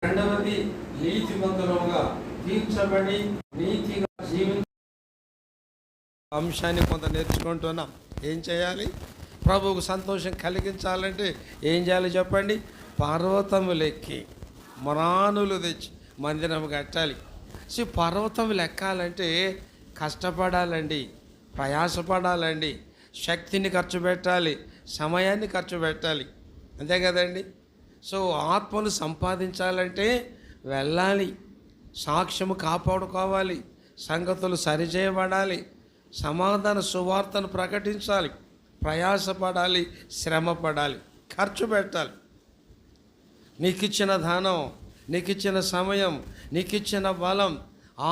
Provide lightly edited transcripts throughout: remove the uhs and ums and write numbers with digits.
రెండవది నీతిమంతులుగా తీర్చబడి నీతిగా జీవించ అంశాన్ని కొంత నేర్చుకుంటున్నాం. ఏం చేయాలి? ప్రభువుకు సంతోషం కలిగించాలంటే ఏం చేయాలి చెప్పండి? పర్వతములెక్కి మరానులు తెచ్చి మందిరం కట్టాలి. పర్వతములు ఎక్కాలంటే కష్టపడాలండి, ప్రయాసపడాలండి, శక్తిని ఖర్చు పెట్టాలి, సమయాన్ని ఖర్చు పెట్టాలి, అంతే కదండి. ఆత్మను సంపాదించాలంటే వెళ్ళాలి, సాక్ష్యము కాపాడుకోవాలి, సంగతులు సరిచేయబడాలి, సమాధాన సువార్తను ప్రకటించాలి, ప్రయాసపడాలి, శ్రమపడాలి, ఖర్చు పెట్టాలి. నీకు ఇచ్చిన ధనం, నీకు ఇచ్చిన సమయం, నీకు ఇచ్చిన బలం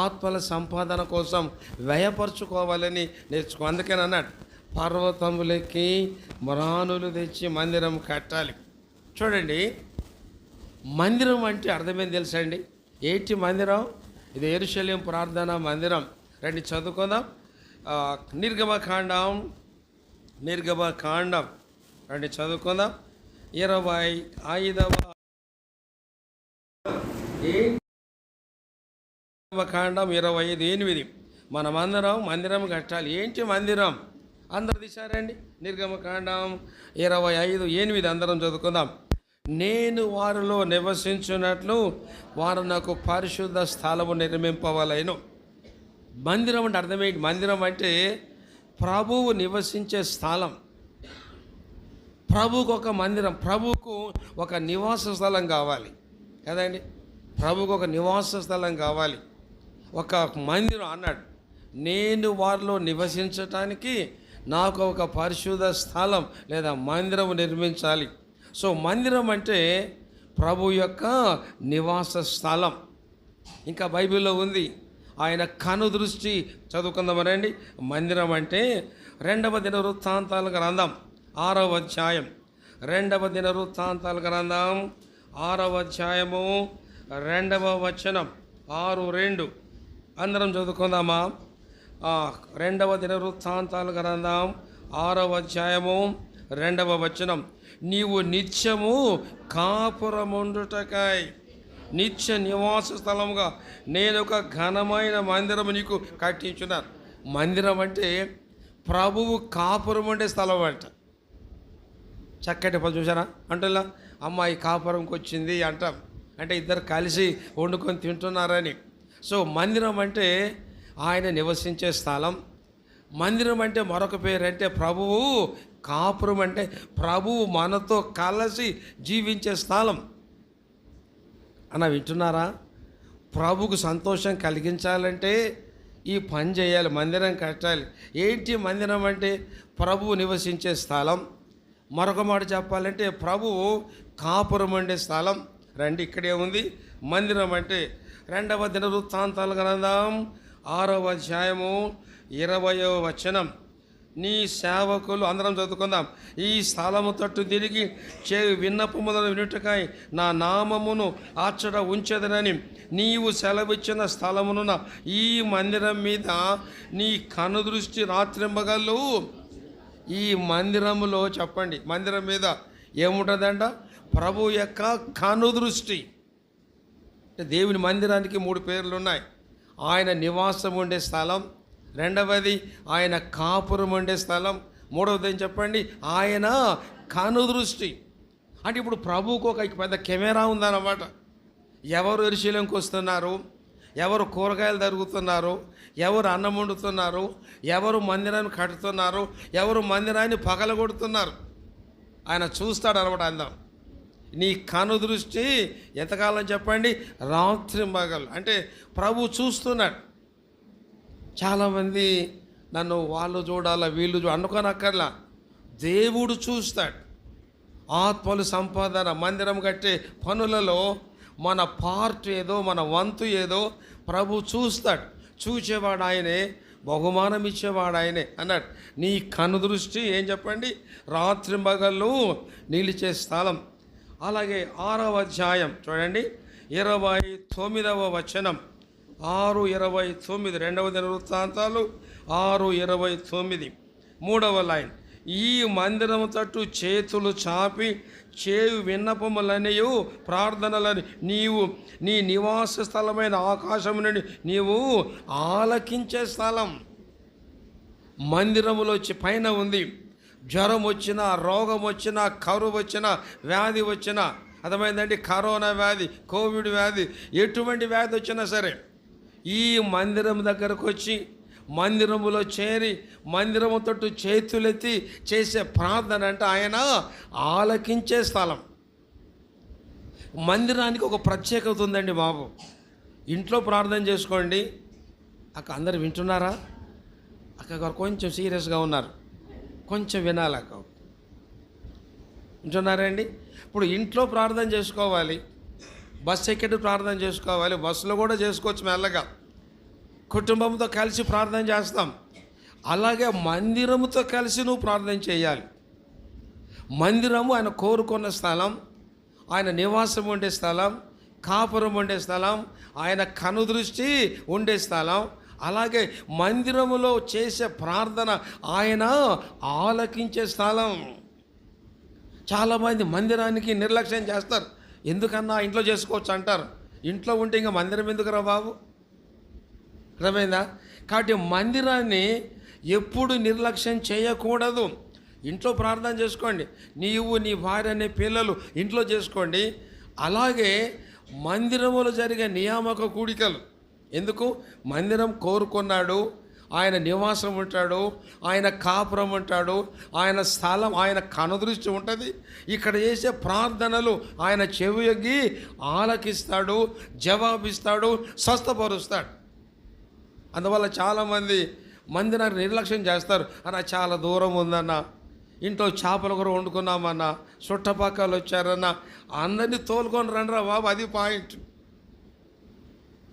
ఆత్మల సంపాదన కోసం వ్యయపరచుకోవాలని నేర్చుకో. అందుకని అన్నాడు, పర్వతములకి మరానులు తెచ్చి మందిరం కట్టాలి. చూడండి, మందిరం అంటే అర్థమేం తెలుసా అండి? ఏంటి మందిరం? ఇది యెరూషలేము ప్రార్థనా మందిరం. రండి చదువుకుందాం. నిర్గమకాండం రండి చదువుకుందాం. 25వ కాండం 25:8. మనమందరం మందిరం కట్టాలి. ఏంటి మందిరం? అందరు తీశారండి. నిర్గమకాండం 25:8 అందరం చదువుకుందాం. నేను వారిలో నివసించున్నట్లు వారు నాకు పరిశుద్ధ స్థలము నిర్మింపవలెను. మందిరం అంటే అర్థమేంటి? మందిరం అంటే ప్రభువు నివసించే స్థలం. ప్రభువుకు ఒక మందిరం, ప్రభువుకు ఒక నివాస స్థలం కావాలి కదండి. ప్రభువుకు ఒక నివాస స్థలం కావాలి, ఒక మందిరం. అన్నాడు, నేను వారిలో నివసించటానికి నాకు ఒక పరిశుద్ధ స్థలం లేదా మందిరం నిర్మించాలి. మందిరం అంటే ప్రభు యొక్క నివాస స్థలం. ఇంకా బైబిల్లో ఉంది, ఆయన కనుదృష్టి. చదువుకుందామనండి. మందిరం అంటే 2వ దినవృత్తాంతాల గ్రంథం 6వ అధ్యాయం, 2వ దినవృత్తాంతాల గ్రంథం 6వ అధ్యాయము 2వ వచనం, 6:2 అందరం చదువుకుందామా? 2వ దినవృత్తాంతాల గ్రంథం 6వ అధ్యాయము 2వ వచనం. నీవు నిత్యము కాపురముండుటకై నిత్య నివాస స్థలముగా నేను ఒక ఘనమైన మందిరం నీకు కట్టించున్నాను. మందిరం అంటే ప్రభువు కాపురం ఉండే స్థలం అంట. చక్కటి పని చూసారా? అంటున్నా, అమ్మాయి కాపురంకి వచ్చింది అంటాం, అంటే ఇద్దరు కలిసి వండుకొని తింటున్నారని. మందిరం అంటే ఆయన నివసించే స్థలం. మందిరం అంటే మరొక పేరు అంటే ప్రభువు కాపురం, అంటే ప్రభువు మనతో కలిసి జీవించే స్థలం. అన్న వింటున్నారా? ప్రభువుకు సంతోషం కలిగించాలంటే ఈ పని చేయాలి, మందిరం కట్టాలి. ఏంటి మందిరం అంటే? ప్రభువు నివసించే స్థలం. మరొక మాట చెప్పాలంటే ప్రభువు కాపురం ఉండే స్థలం. రండి, ఇక్కడే ఉంది మందిరం అంటే. 2వ దినవృత్తాంతాల గ్రంథం 6వ అధ్యాయము 20వ వచనం. నీ సేవకులు అందరం చదువుకుందాం. ఈ స్థలము తట్టు తిరిగి విన్నపములను వినుటకై నా నామమును అచ్చట ఉంచెదనని నీవు సెలవిచ్చిన స్థలమున ఈ మందిరం మీద నీ కనుదృష్టి రాత్రింబగళ్ళు. ఈ మందిరములో చెప్పండి, మందిరం మీద ఏముంటుందంట? ప్రభు యొక్క కనుదృష్టి. దేవుని మందిరానికి 3 పేర్లు ఉన్నాయి. ఆయన నివాసం ఉండే స్థలం, రెండవది ఆయన కాపురం ఉండే స్థలం, మూడవది ఏం చెప్పండి? ఆయన కనుదృష్టి. అంటే ఇప్పుడు ప్రభువుకు ఒక పెద్ద కెమెరా ఉందన్నమాట. ఎవరు యెరూషలేముకు వస్తున్నారు, ఎవరు కూరగాయలు తరుగుతున్నారు, ఎవరు అన్నం వండుతున్నారు, ఎవరు మందిరాన్ని కట్టుతున్నారు, ఎవరు మందిరాన్ని పగలగొడుతున్నారు, ఆయన చూస్తాడు అనమాట. అందం నీ కనుదృష్టి ఎంతకాలం చెప్పండి? రాత్రి మగలు. అంటే ప్రభు చూస్తున్నాడు. చాలామంది నన్ను వాళ్ళు చూడాలా వీళ్ళు అనుకోనక్కర్లా, దేవుడు చూస్తాడు. ఆత్మలు సంపాదన, మందిరం కట్టే పనులలో మన పార్ట్ ఏదో, మన వంతు ఏదో ప్రభు చూస్తాడు. చూచేవాడు ఆయనే, బహుమానం ఇచ్చేవాడు ఆయనే అన్నాడు. నీ కనుదృష్టి ఏం చెప్పండి? రాత్రి మగళ్ళు నిలిచే స్థలం. అలాగే 6వ అధ్యాయం చూడండి, 29వ వచనం, 6:29. 2వ దినవృత్తాంతాలు 6:29. 3వ లైన్, ఈ మందిరం తట్టు చేతులు చాపి చేయు విన్నపములనియు ప్రార్థనలని నీవు నీ నివాస స్థలమైన ఆకాశం నుండి నీవు ఆలకించే స్థలం. మందిరములో పైన ఉంది. జ్వరం వచ్చినా, రోగం వచ్చినా, కరువు వచ్చినా, వ్యాధి వచ్చినా, అర్థమైందండి, కరోనా వ్యాధి, కోవిడ్ వ్యాధి, ఎటువంటి వ్యాధి వచ్చినా సరే ఈ మందిరం దగ్గరకు వచ్చి మందిరములో చేరి మందిరము తట్టు చేతులెత్తి చేసే ప్రార్థన అంటే ఆయన ఆలకించే స్థలం. మందిరానికి ఒక ప్రత్యేకత ఉందండి బాబు. ఇంట్లో ప్రార్థన చేసుకోండి. అక్క అందరు వింటున్నారా? అక్క కొంచెం సీరియస్గా ఉన్నారు, కొంచెం వినాలి అక్క. వింటున్నారండి? ఇప్పుడు ఇంట్లో ప్రార్థన చేసుకోవాలి, బస్సు ఎక్కేటి ప్రార్థన చేసుకోవాలి, బస్సులో కూడా చేసుకోవచ్చు మెల్లగా, కుటుంబంతో కలిసి ప్రార్థన చేస్తాం. అలాగే మందిరముతో కలిసి నువ్వు ప్రార్థన చేయాలి. మందిరము ఆయన కోరుకున్న స్థలం, ఆయన నివాసం ఉండే స్థలం, కాపురం ఉండే స్థలం, ఆయన కనుదృష్టి ఉండే స్థలం. అలాగే మందిరములో చేసే ప్రార్థన ఆయన ఆలకించే స్థలం. చాలామంది మందిరానికి నిర్లక్ష్యం చేస్తారు. ఎందుకన్నా ఇంట్లో చేసుకోవచ్చు అంటారు. ఇంట్లో ఉంటే ఇంకా మందిరం ఎందుకురా బాబు? అర్థమైందా? కాబట్టి మందిరాన్ని ఎప్పుడు నిర్లక్ష్యం చేయకూడదు. ఇంట్లో ప్రార్థన చేసుకోండి, నీవు నీ భార్య నీ పిల్లలు ఇంట్లో చేసుకోండి. అలాగే మందిరములో జరిగే నియామక కూడికలు ఎందుకు? మందిరం కోరుకున్నాడు, ఆయన నివాసం ఉంటాడు, ఆయన కాపురం ఉంటాడు, ఆయన స్థలం, ఆయన కనుదృష్టి ఉంటుంది. ఇక్కడ చేసే ప్రార్థనలు ఆయన చెవియొగ్గి ఆలకిస్తాడు, జవాబిస్తాడు, స్వస్థపరుస్తాడు. అందువల్ల చాలామంది మందిరాన్ని నిర్లక్ష్యం చేస్తారు. అన్న చాలా దూరం ఉందన్న, ఇంట్లో చేపల కూర వండుకున్నామన్న, చుట్టపక్కలు వచ్చారన్న, అందరినీ తోలుకొని రండిరా బాబు, అది పాయింట్.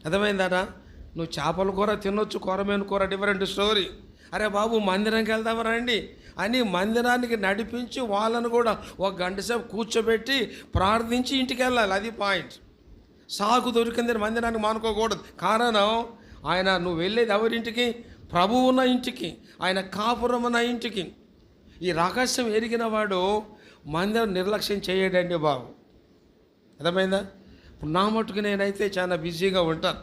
అర్థమైందనా? నువ్వు చేపల కూర తినొచ్చు, కొరమేను కూర డిఫరెంట్ స్టోరీ. అరే బాబు మందిరంకి వెళ్దాం రండి అని మందిరానికి నడిపించి వాళ్ళను కూడా ఒక గంట సేపు కూర్చోబెట్టి ప్రార్థించి ఇంటికి వెళ్ళాలి, అది పాయింట్. సాకు దొరికింది మందిరానికి మానుకోకూడదు. కారణం ఆయన, నువ్వు వెళ్ళేది ఎవరింటికి? ప్రభువు ఉన్న ఇంటికి, ఆయన కాపురం ఉన్న ఇంటికి. ఈ రహస్యం ఎరిగిన వాడు మందిరం నిర్లక్ష్యం చేయడండి బాబు. అర్థమైందా? ఇప్పుడు నా మట్టుకు నేనైతే చాలా బిజీగా ఉంటాను.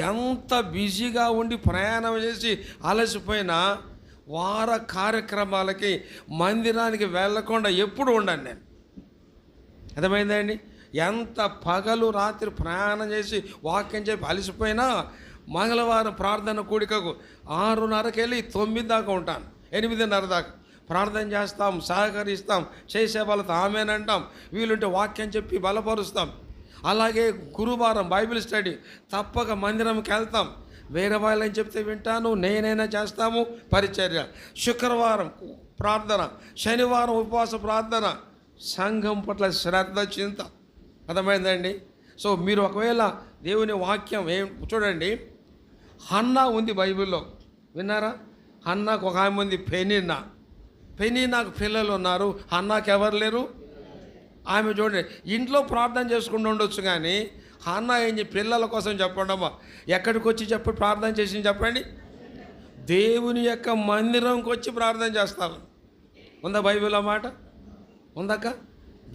ఎంత బిజీగా ఉండి ప్రయాణం చేసి అలసిపోయినా వార కార్యక్రమాలకి మందిరానికి వెళ్ళకుండా ఎప్పుడు ఉండను నేను. అర్థమైందా అండి? ఎంత పగలు రాత్రి ప్రయాణం చేసి వాక్యం చెప్పి అలసిపోయినా మంగళవారం ప్రార్థన కూడికకు 6:30కి వెళ్ళి 9 దాకా ఉంటాను, 8:30 దాకా ప్రార్థన చేస్తాం, సహకరిస్తాం, చేసే వాళ్ళతో ఆమెనంటాం, వీలుంటే వాక్యం చెప్పి బలపరుస్తాం. అలాగే గురువారం బైబిల్ స్టడీ తప్పక మందిరంకి వెళ్తాం, వేరే వాళ్ళని చెప్తే వింటాను, నేనైనా చేస్తాము పరిచర్య. శుక్రవారం ప్రార్థన, శనివారం ఉపవాస ప్రార్థన, సంఘం పట్ల శ్రద్ధ చింత. అర్థమైందండి? సో మీరు ఒకవేళ దేవుని వాక్యం చూడండి, హన్నా ఉంది బైబిల్లో, విన్నారా? హన్నాకు ఒక ఆమె ఉంది, పెనీనాకు పిల్లలు ఉన్నారు, హన్నాకు ఎవరు లేరు. ఆమె చూడండి ఇంట్లో ప్రార్థన చేసుకుంటూ ఉండొచ్చు, కానీ హన్నా ఏం పిల్లల కోసం చెప్పండి అమ్మా, ఎక్కడికి వచ్చి చెప్పి ప్రార్థన చేసి చెప్పండి, దేవుని యొక్క మందిరంకి వచ్చి ప్రార్థన చేస్తాను. ఉందా బైబిల్ మాట? ఉందక్క?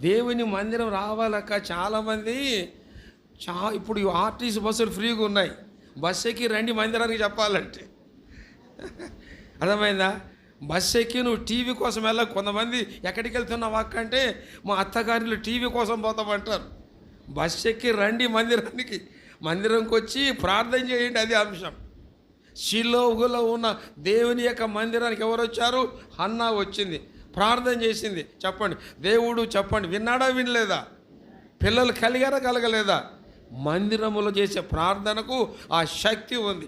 దేవుని మందిరం రావాలక్క. చాలామంది ఇప్పుడు ఆర్టీసీ బస్సులు ఫ్రీగా ఉన్నాయి, బస్సు ఎక్కి రండి మందిరానికి చెప్పాలంటే. అర్థమైందా? బస్సు ఎక్కి నువ్వు టీవీ కోసం వెళ్ళ. కొంతమంది ఎక్కడికి వెళ్తున్నావు అక్క అంటే, మా అత్తగారిలో టీవీ కోసం పోతామంటారు. బస్సు ఎక్కి రండి మందిరంకి వచ్చి ప్రార్థన చేయండి, అది అంశం. షిలోహులో ఉన్న దేవుని యొక్క మందిరానికి ఎవరు వచ్చారు? హన్నా వచ్చింది, ప్రార్థన చేసింది. చెప్పండి దేవుడు, చెప్పండి విన్నాడా వినలేదా? పిల్లలు కలిగారా కలగలేదా? మందిరములో చేసే ప్రార్థనకు ఆ శక్తి ఉంది.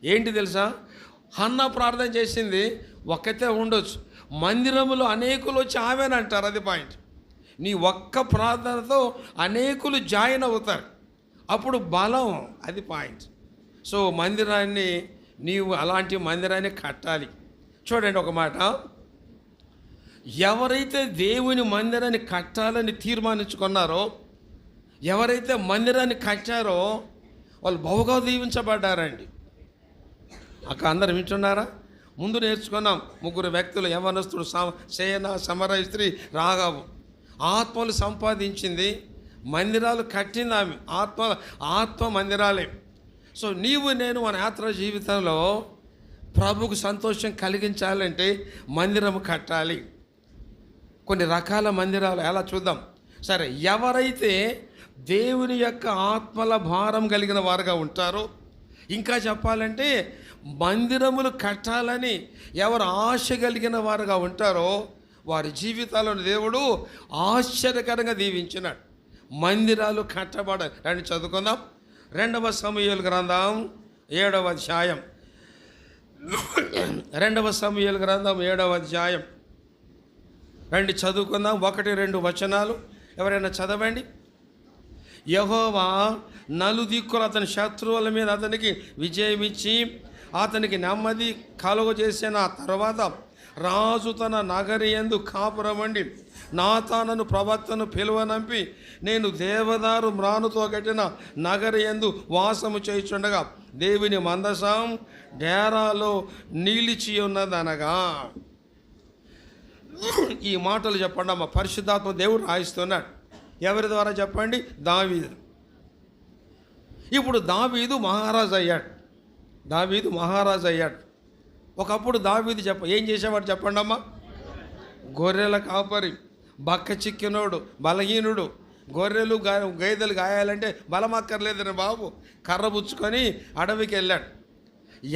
ఏంటి తెలుసా? హన్నా ప్రార్థన చేసింది, ఒక్కతే ఉండొచ్చు, మందిరములో అనేకులు వచ్చి ఆమెనంటారు, అది పాయింట్. నీ ఒక్క ప్రార్థనతో అనేకులు జాయిన్ అవుతారు, అప్పుడు బలం, అది పాయింట్. సో మందిరాన్ని నీవు అలాంటి మందిరాన్ని కట్టాలి. చూడండి ఒక మాట, ఎవరైతే దేవుని మందిరాన్ని కట్టాలని తీర్మానించుకున్నారో, ఎవరైతే మందిరాన్ని కట్టారో వాళ్ళు బహుగా దీవించబడ్డారండి. అక్క అందరు వింటున్నారా? ముందు నేర్చుకున్నాం. 3 వ్యక్తులు, యవనస్తుడు, సేన, సమరయ స్త్రీ, రాగాబు. ఆత్మలు సంపాదించింది, మందిరాలు కట్టింది ఆమె. ఆత్మ మందిరాలే. సో నీవు నేను మన యాత్ర జీవితంలో ప్రభుకు సంతోషం కలిగించాలంటే మందిరం కట్టాలి. కొన్ని రకాల మందిరాలు ఎలా చూద్దాం. సరే, ఎవరైతే దేవుని యొక్క ఆత్మల భారం కలిగిన వారుగా ఉంటారో, ఇంకా చెప్పాలంటే మందిరములు కట్టాలని ఎవరు ఆశ కలిగిన వారుగా ఉంటారో వారి జీవితాలను దేవుడు ఆశ్చర్యకరంగా దీవించినాడు. మందిరాలు కట్టబడాలి. రండి చదువుకుందాం. 2వ సమూయేలు గ్రంథం 7వ అధ్యాయం. 2వ సమూయేలు గ్రంథం 7వ అధ్యాయం. రండి చదువుకుందాం. 1-2 వచనాలు ఎవరైనా చదవండి. యెహోవా నలుదిక్కులు అతని శత్రువుల మీద అతనికి విజయం ఇచ్చి అతనికి నెమ్మది కలుగజేసిన తర్వాత రాజు తన నగరి యందు కాపురమండి నాతానను ప్రవక్తను పిలువనంపి, నేను దేవదారు మ్రానుతో కట్టిన నగరి యందు వాసము చేయుచుండగా దేవుని మందసం డేరాలో నిలిచి ఉన్నదనగా. ఈ మాటలు చెప్పండి అమ్మ. పరిశుద్ధాత్మ దేవుడు రాయిస్తున్నాడు. ఎవరి ద్వారా చెప్పండి? దావీదు. ఇప్పుడు దావీదు మహారాజు అయ్యాడు. ఒకప్పుడు దావీదు ఏం చేసేవాడు చెప్పండి అమ్మ? గొర్రెల కాపరి, బక్క చిక్కినోడు, బలహీనుడు. గొర్రెలు గేదెలు గాయాలంటే బలం అక్కర్లేదని బాబు కర్ర పుచ్చుకొని అడవికి వెళ్ళాడు.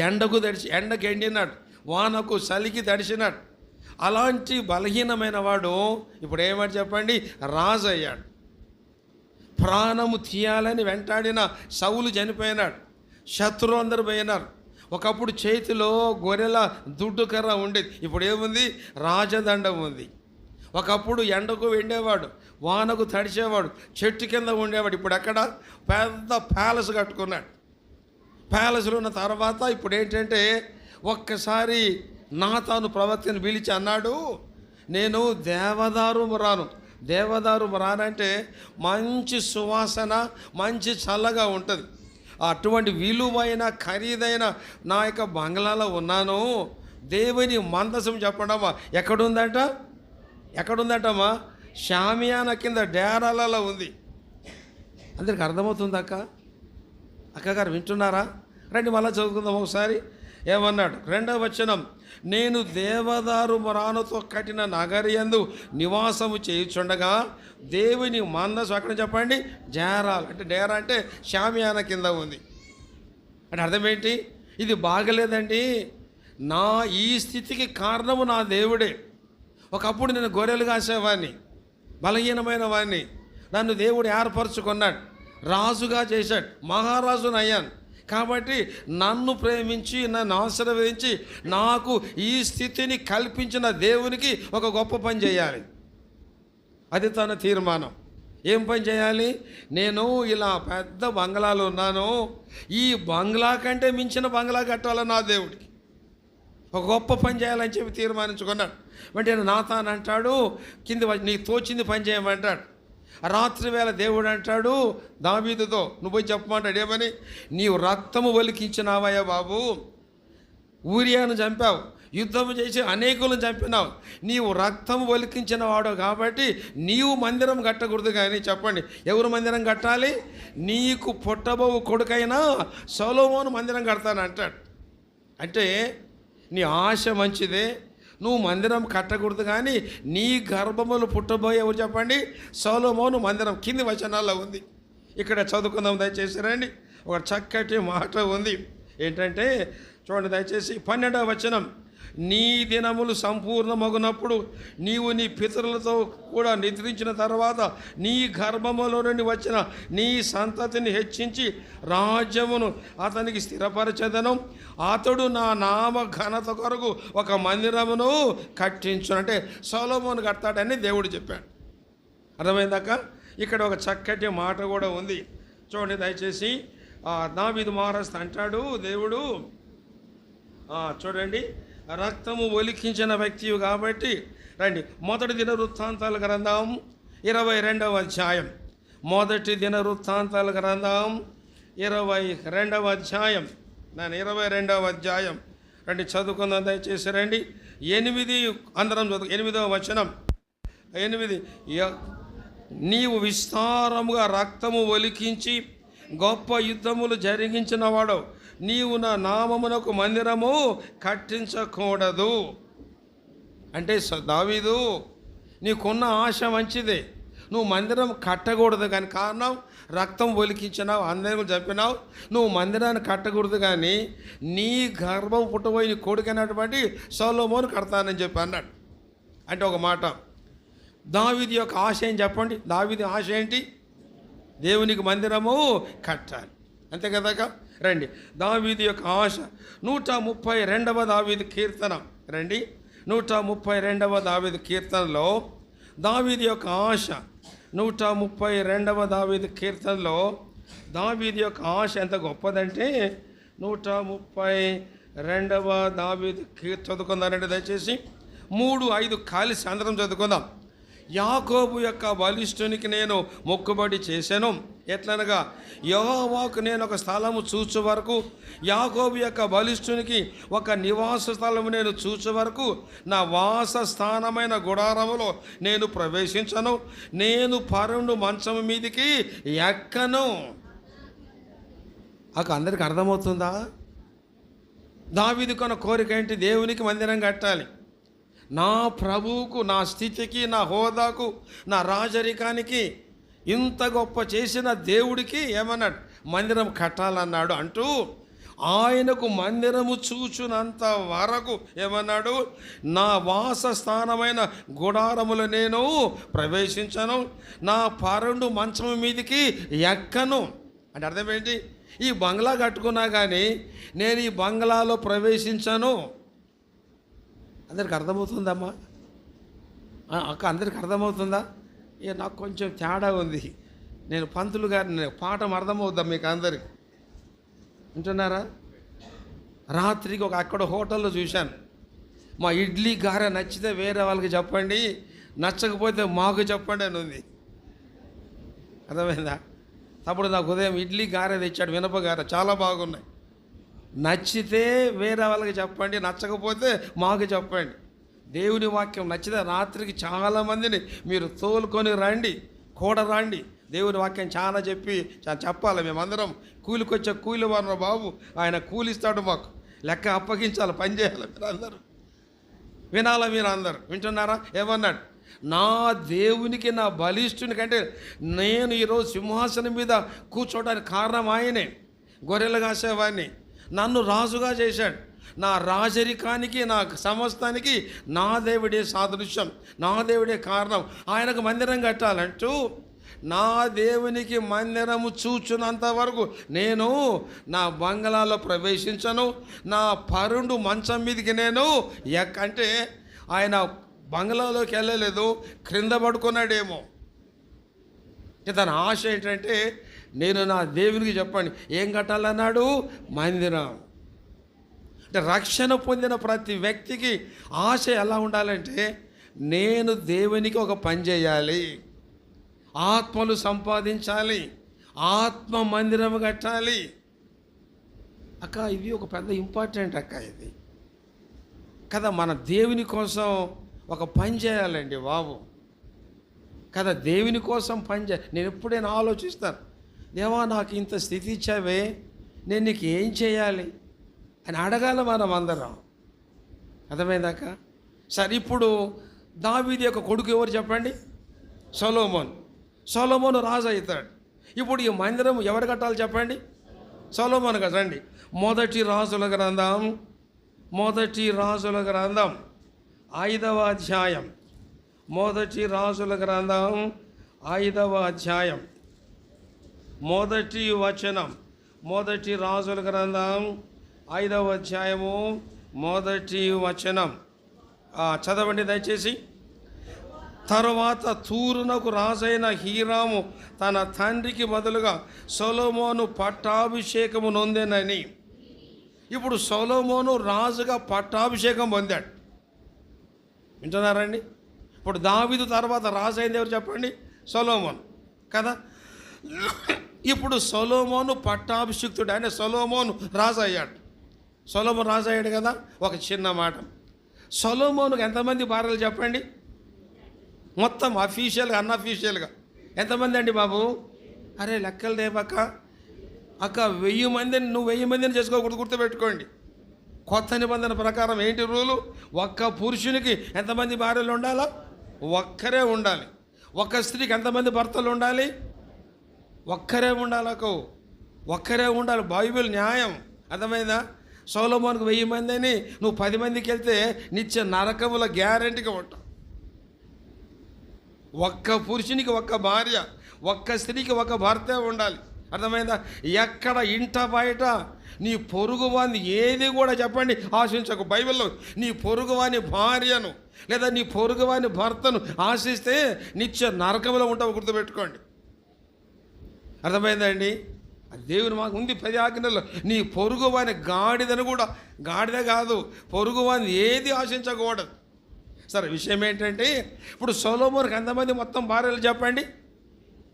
ఎండకు ఎండినాడు, వానకు చలికి తడిసినాడు. అలాంటి బలహీనమైన వాడు ఇప్పుడు ఏమంటే చెప్పండి? రాజు అయ్యాడు. ప్రాణము తీయాలని వెంటాడిన సౌలు చనిపోయినాడు. శత్రువు అందరు పోయినారు. ఒకప్పుడు చేతిలో గొర్రెల దుడ్డు కర్ర ఉండేది, ఇప్పుడు ఏముంది? రాజదండం ఉంది. ఒకప్పుడు ఎండకు ఎండేవాడు, వానకు తడిచేవాడు, చెట్టు కింద ఉండేవాడు. ఇప్పుడు ఎక్కడ? పెద్ద ప్యాలెస్ కట్టుకున్నాడు. ప్యాలెస్లో ఉన్న తర్వాత ఇప్పుడు ఏంటంటే ఒక్కసారి నాతాను ప్రవక్తను పిలిచి అన్నాడు, నేను దేవదారు రానంటే మంచి సువాసన, మంచి చల్లగా ఉంటుంది. అటువంటి విలువైన ఖరీదైన నా యొక్క బంగ్లాలో ఉన్నాను. దేవుని మందసం చెప్పడమ్మా ఎక్కడుందటమ్మా? షామియానా కింద డేరాలలో ఉంది. అందరికి అర్థమవుతుంది అక్కగారు వింటున్నారా? రండి మళ్ళీ చదువుకుందాం ఒకసారి. ఏమన్నాడు? 2వ వచనం, నేను దేవదారు మ్రానుతో కట్టిన నగరి యందు నివాసము చేయుచుండగా దేవుని మందసం, అక్కడ చెప్పండి డేరాలు. అంటే డేరా అంటే షామియానా కింద ఉంది. అంటే అర్థం ఏంటి? ఇది బాగలేదండి, నా ఈ స్థితికి కారణము నా దేవుడే. ఒకప్పుడు నేను గొర్రెలు కాసేవాడిని, బలహీనమైన వాడిని. నన్ను దేవుడు ఏర్పరచుకున్నాడు, రాజుగా చేశాడు, మహారాజును అయ్యాను. కాబట్టి నన్ను ప్రేమించి నన్ను ఆశీర్వదించి నాకు ఈ స్థితిని కల్పించిన దేవునికి ఒక గొప్ప పని చేయాలి. అది తన తీర్మానం. ఏం పని చేయాలి? నేను ఇలా పెద్ద బంగ్లాలో ఉన్నాను, ఈ బంగ్లా కంటే మించిన బంగ్లా కట్టాలని నా దేవుడికి ఒక గొప్ప పని చేయాలని చెప్పి తీర్మానించుకున్నాడు. అంటే నాతాను అంటాడు, కింది నీకు తోచింది పని చేయమంటాడు. రాత్రి వేళ దేవుడు అంటాడు దావీదుతో, నువ్వు పోయి చెప్పమంటాడు. ఏమని? నీవు రక్తము ఒలికించినావయ్యా బాబు, ఊరియాను చంపావు, యుద్ధము చేసి అనేకులను చంపినావు, నీవు రక్తము ఒలికించిన వాడు కాబట్టి నీవు మందిరం కట్టకూడదు. కానీ చెప్పండి, ఎవరు మందిరం కట్టాలి? నీకు పుట్టబోవు కొడుకైనా సొలొమోను మందిరం కడతాను అంటాడు. అంటే నీ ఆశ మంచిదే, నువ్వు మందిరం కట్టకూడదు, కానీ నీ గర్భములు పుట్టబోయే ఎవరు చెప్పండి? సొలొమోను మందిరం. కింది వచనాల్లో ఉంది, ఇక్కడ చదువుకుందాం దయచేసి రండి. ఒక చక్కటి మాట ఉంది. ఏంటంటే చూడండి దయచేసి 12వ వచనం, నీ దినములు సంపూర్ణమగునప్పుడు నీవు నీ పితరులతో కూడా నిద్రించిన తర్వాత నీ గర్భములో నుండి వచ్చిన నీ సంతతిని హెచ్చించి రాజ్యమును అతనికి స్థిరపరచెదను, అతడు నా నామ ఘనత కొరకు ఒక మందిరమును కట్టించును. అంటే సొలొమోను కడతాడని దేవుడు చెప్పాడు. అర్థమైందాక? ఇక్కడ ఒక చక్కటి మాట కూడా ఉంది. చూడండి దయచేసి. దావీదు మహారాజు అంటాడు దేవుడు, చూడండి, రక్తము ఒలికించిన వ్యక్తివి కాబట్టి రండి. మొదటి దినవృత్తాంతాల గ్రంథం 22వ అధ్యాయం. మొదటి దినవృత్తాంతాల గ్రంథం 22వ అధ్యాయం. 22వ అధ్యాయం రండి చదువుకుందాం దయచేసి రండి. 8 అందరం చదువు. 8వ వచనం. 8 నీవు విస్తారముగా రక్తము ఒలికించి గొప్ప యుద్ధములు జరిగించిన వాడు, నీవు నా నామమునకు మందిరము కట్టించకూడదు. అంటే దావీదు, నీకున్న ఆశ మంచిదే, నువ్వు మందిరం కట్టకూడదు కానీ కారణం రక్తం ఒలికించినావు, అందరూ చంపినావు, నువ్వు మందిరాన్ని కట్టకూడదు కానీ నీ గర్భం పుట్టబోయి నీ కొడుకైనటువంటి సొలొమోను కడతానని చెప్పి అన్నాడు. అంటే ఒక మాట, దావీదు యొక్క ఆశ ఏం చెప్పండి? దావీదు ఆశ ఏంటి? దేవునికి మందిరము కట్టాలి, అంతే కదా. రండి, దావీదు యొక్క ఆశ 132వ దావీదు కీర్తన. రండి, 132వ దావీదు కీర్తనలో దావీదు యొక్క ఆశ, 132వ దావీదు కీర్తనలో దావీదు యొక్క ఆశ ఎంత గొప్పదంటే 132వ దావీదు చదువుకుందానంటే దయచేసి 3-5 కలిసి అందరం చదువుకుందాం. యాకోబు యొక్క బలిష్ఠునికి నేను మొక్కుబడి చేశాను, ఎట్లనగా యెహోవాకు నేను ఒక స్థలము చూచు వరకు, యాకోబు యొక్క బలిష్ఠునికి ఒక నివాస స్థలము నేను చూచు వరకు నా వాస స్థానమైన గుడారములో నేను ప్రవేశించను, నేను పరుండు మంచము మీదికి ఎక్కను. అందరికి అర్థమవుతుందా? దావీదు కొన్న కోరిక ఏంటి? దేవునికి మందిరం కట్టాలి. నా ప్రభువుకు, నా స్థితికి, నా హోదాకు, నా రాజరికానికి ఇంత గొప్ప చేసిన దేవుడికి ఏమన్నాడు? మందిరం కట్టాలన్నాడు. అంటూ ఆయనకు మందిరము చూచునంత వరకు ఏమన్నాడు? నా వాస స్థానమైన గుడారములో నేను ప్రవేశించను, నా పరుండు మంచం మీదికి ఎక్కను. అంటే అర్థం ఏంటి? ఈ బంగ్లా కట్టుకున్నా కానీ నేను ఈ బంగ్లాలో ప్రవేశించను. అందరికి అర్థమవుతుందమ్మా? అక్క, అందరికి అర్థమవుతుందా? నాకు కొంచెం తేడా ఉంది. నేను పంతులు గారిని పాఠం అర్థమవుద్దాం మీకు అందరికి. వింటున్నారా? రాత్రికి అక్కడ హోటల్లో చూశాను. మా ఇడ్లీ గారె నచ్చితే వేరే వాళ్ళకి చెప్పండి, నచ్చకపోతే మాకు చెప్పండి అని ఉంది. అర్థమైందా? అప్పుడు నాకు ఉదయం ఇడ్లీ గారె తెచ్చాడు, మినపగారె, చాలా బాగున్నాయి. నచ్చితే వేరే వాళ్ళకి చెప్పండి, నచ్చకపోతే మాకు చెప్పండి. దేవుని వాక్యం నచ్చితే రాత్రికి చాలామందిని మీరు తోలుకొని రండి, రండి. దేవుని వాక్యం చాలా చెప్పాలి. మేమందరం కూలికొచ్చే కూలి వారు బాబు, ఆయన కూలిస్తాడు, మాకు లెక్క అప్పగించాలి, పని చేయాలి. మీరు అందరూ వినాలా? మీరు అందరూ వింటున్నారా? ఏమన్నాడు? నా దేవునికి, నా బలిష్ఠుని కంటే నేను ఈరోజు సింహాసనం మీద కూర్చోవడానికి కారణం ఆయనే. గొర్రెలు కాసేవాడిని, నన్ను రాజుగా చేశాడు. నా రాజరికానికి, నా సమస్తానికి నా దేవుడే సాదృశ్యం, నా దేవుడే కారణం. ఆయనకు మందిరం కట్టాలంటూ నా దేవునికి మందిరము చూచున్నంత వరకు నేను నా బంగ్లాలో ప్రవేశించను, నా పరుండు మంచం మీదకి నేను అంటే ఆయన బంగ్లాలోకి వెళ్ళలేదు, క్రింద పడుకున్నాడేమో. తన ఆశ ఏంటంటే నేను నా దేవునికి చెప్పండి ఏం కట్టాలన్నాడు? మందిరం. అంటే రక్షణ పొందిన ప్రతి వ్యక్తికి ఆశ ఎలా ఉండాలంటే నేను దేవునికి ఒక పని చేయాలి, ఆత్మలు సంపాదించాలి, ఆత్మ మందిరం కట్టాలి. అక్క, ఇది ఒక పెద్ద ఇంపార్టెంట్ అక్క, ఇది కదా. మన దేవుని కోసం ఒక పని చేయాలండి బాబు కదా. దేవుని కోసం పని నేను ఎప్పుడైనా ఆలోచిస్తాను, దేవా నాకు ఇంత స్థితి ఇచ్చావే, నేను నీకు ఏం చేయాలి అని అడగాల మనం అందరం. అర్థమైందాక? సరే, ఇప్పుడు దావీదు యొక్క కొడుకు ఎవరు చెప్పండి? సొలొమోను. సొలొమోను రాజు అవుతాడు. ఇప్పుడు ఈ మందిరం ఎవరు కట్టాలి చెప్పండి? సొలొమోను కదండి. మొదటి రాజుల గ్రంథం 5వ అధ్యాయం. మొదటి రాజుల గ్రంథం 5వ అధ్యాయం మొదటి వచనం. మొదటి రాజుల గ్రంథం 5వ అధ్యాయము మొదటి వచనం చదవండి దయచేసి. తరువాత తూరునకు రాజైన హీరాము తన తండ్రికి బదులుగా సొలొమోను పట్టాభిషేకము నొందెనని. ఇప్పుడు సొలొమోను రాజుగా పట్టాభిషేకం పొందాడు. వింటున్నారండి? ఇప్పుడు దావీదు తర్వాత రాజు అయింది ఎవరు చెప్పండి? సొలొమోను కదా. ఇప్పుడు సొలొమోను పట్టాభిషిక్తుడు, అంటే సొలొమోను రాజు అయ్యాడు. సొలొమోను రాజు అయ్యాడు కదా. ఒక చిన్న మాట, సొలొమోనుకు ఎంతమంది భార్యలు చెప్పండి? మొత్తం అఫీషియల్గా అన్అఫీషియల్గా ఎంతమంది అండి బాబు? అరే లెక్కలు దేవక్క, అక్క 1000 మందిని నువ్వు 1000 మందిని చేసుకోకూడదు, గుర్తుపెట్టుకోండి. కొత్త నిబంధన ప్రకారం ఏంటి రూలు? ఒక్క పురుషునికి ఎంతమంది భార్యలు ఉండాలా? ఒక్కరే ఉండాలి. ఒక్క స్త్రీకి ఎంతమంది భర్తలు ఉండాలి? ఒక్కరే ఉండాలకు, ఒక్కరే ఉండాలి. బైబిల్ న్యాయం, అర్థమైందా? సొలొమోనుకు 1000 మంది అని నువ్వు 10 మందికి వెళ్తే నిత్య నరకముల గ్యారెంటీగా ఉంటావు. ఒక్క పురుషునికి ఒక్క భార్య, ఒక్క స్త్రీకి ఒక భర్తే ఉండాలి, అర్థమైందా? ఎక్కడ ఇంట బయట నీ పొరుగువాని ఏది కూడా చెప్పండి ఆశించకు. బైబిల్లో నీ పొరుగువాని భార్యను లేదా నీ పొరుగువాని భర్తను ఆశిస్తే నిత్య నరకంలో ఉంటావు, గుర్తుపెట్టుకోండి. అర్థమైందండి? దేవుని మాకు ఉంది 10 ఆజ్ఞల్లో. నీ పొరుగువాని గాడిదను కూడా, గాడిద కాదు పొరుగువాని ఏది ఆశించకూడదు. సరే, విషయం ఏంటంటే ఇప్పుడు సొలొమోనుకు ఎంతమంది మొత్తం భార్యలు చెప్పండి?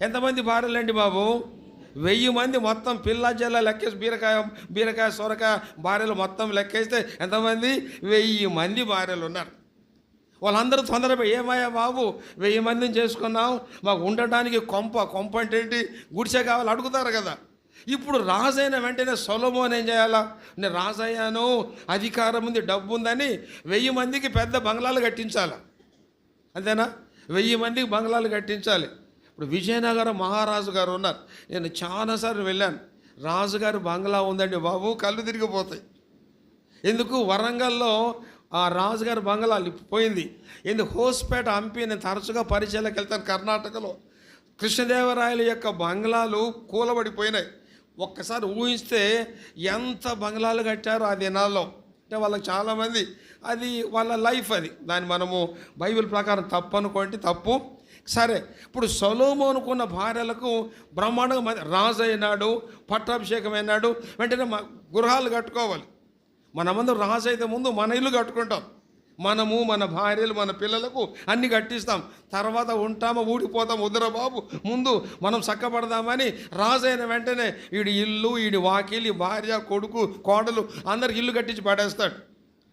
ఎంతమంది భార్యలు అండి బాబు? 1000 మంది మొత్తం పిల్ల జల్ల లెక్కేసి బీరకాయ సొరకాయ భార్యలు మొత్తం లెక్కేస్తే ఎంతమంది? 1000 మంది భార్యలు ఉన్నారు. వాళ్ళందరూ తొందరపై ఏమయ్యా బాబు 1000 మందిని చేసుకున్నాం, మాకు ఉండటానికి కొంప అంటే ఏంటి, గుడిసె కావాలి అడుగుతారు కదా. ఇప్పుడు రాజైన వెంటనే సొలొమోను ఏం చేయాలా? నేను రాజయ్యాను, అధికారం ఉంది, డబ్బు ఉందని 1000 మందికి పెద్ద బంగ్లాలు కట్టించాలి, అంతేనా? 1000 మందికి బంగ్లాలు కట్టించాలి. ఇప్పుడు విజయనగరం మహారాజు గారు ఉన్నారు, నేను చాలాసార్లు వెళ్ళాను. రాజుగారి బంగ్లా ఉందండి బాబు, కళ్ళు తిరిగిపోతాయి. ఎందుకు? వరంగల్లో ఆ రాజుగారి బంగ్లా పోయింది. ఎందుకు? హోస్పేట, హంపి, నేను తరచుగా పరిచయాలకు వెళ్తాను. కర్ణాటకలో కృష్ణదేవరాయల యొక్క బంగ్లాలు కూలబడిపోయినాయి. ఒక్కసారి ఊహిస్తే ఎంత బంగ్లాలు కట్టారో ఆ దినాల్లో. అంటే వాళ్ళకి చాలామంది అది వాళ్ళ లైఫ్, అది దాన్ని మనము బైబిల్ ప్రకారం తప్పు అనుకోండి, తప్పు. సరే, ఇప్పుడు సొలొమోనుకున్న భార్యలకు బ్రహ్మాండంగా రాజు అయినాడు, పట్టాభిషేకం అయినాడు, వెంటనే గృహాలు కట్టుకోవాలి. మనమందరం రాజు అయితే ముందు మన ఇల్లు కట్టుకుంటాం, మనము మన భార్యలు మన పిల్లలకు అన్నీ కట్టిస్తాం. తర్వాత ఉంటామో ఊడిపోతాం, వద్దురా బాబు, ముందు మనం చక్కబడదామని రాజు అయిన వెంటనే వీడి ఇల్లు, వీడి వాకిలి, భార్య, కొడుకు, కోడలు అందరికి ఇల్లు కట్టించి పడేస్తాడు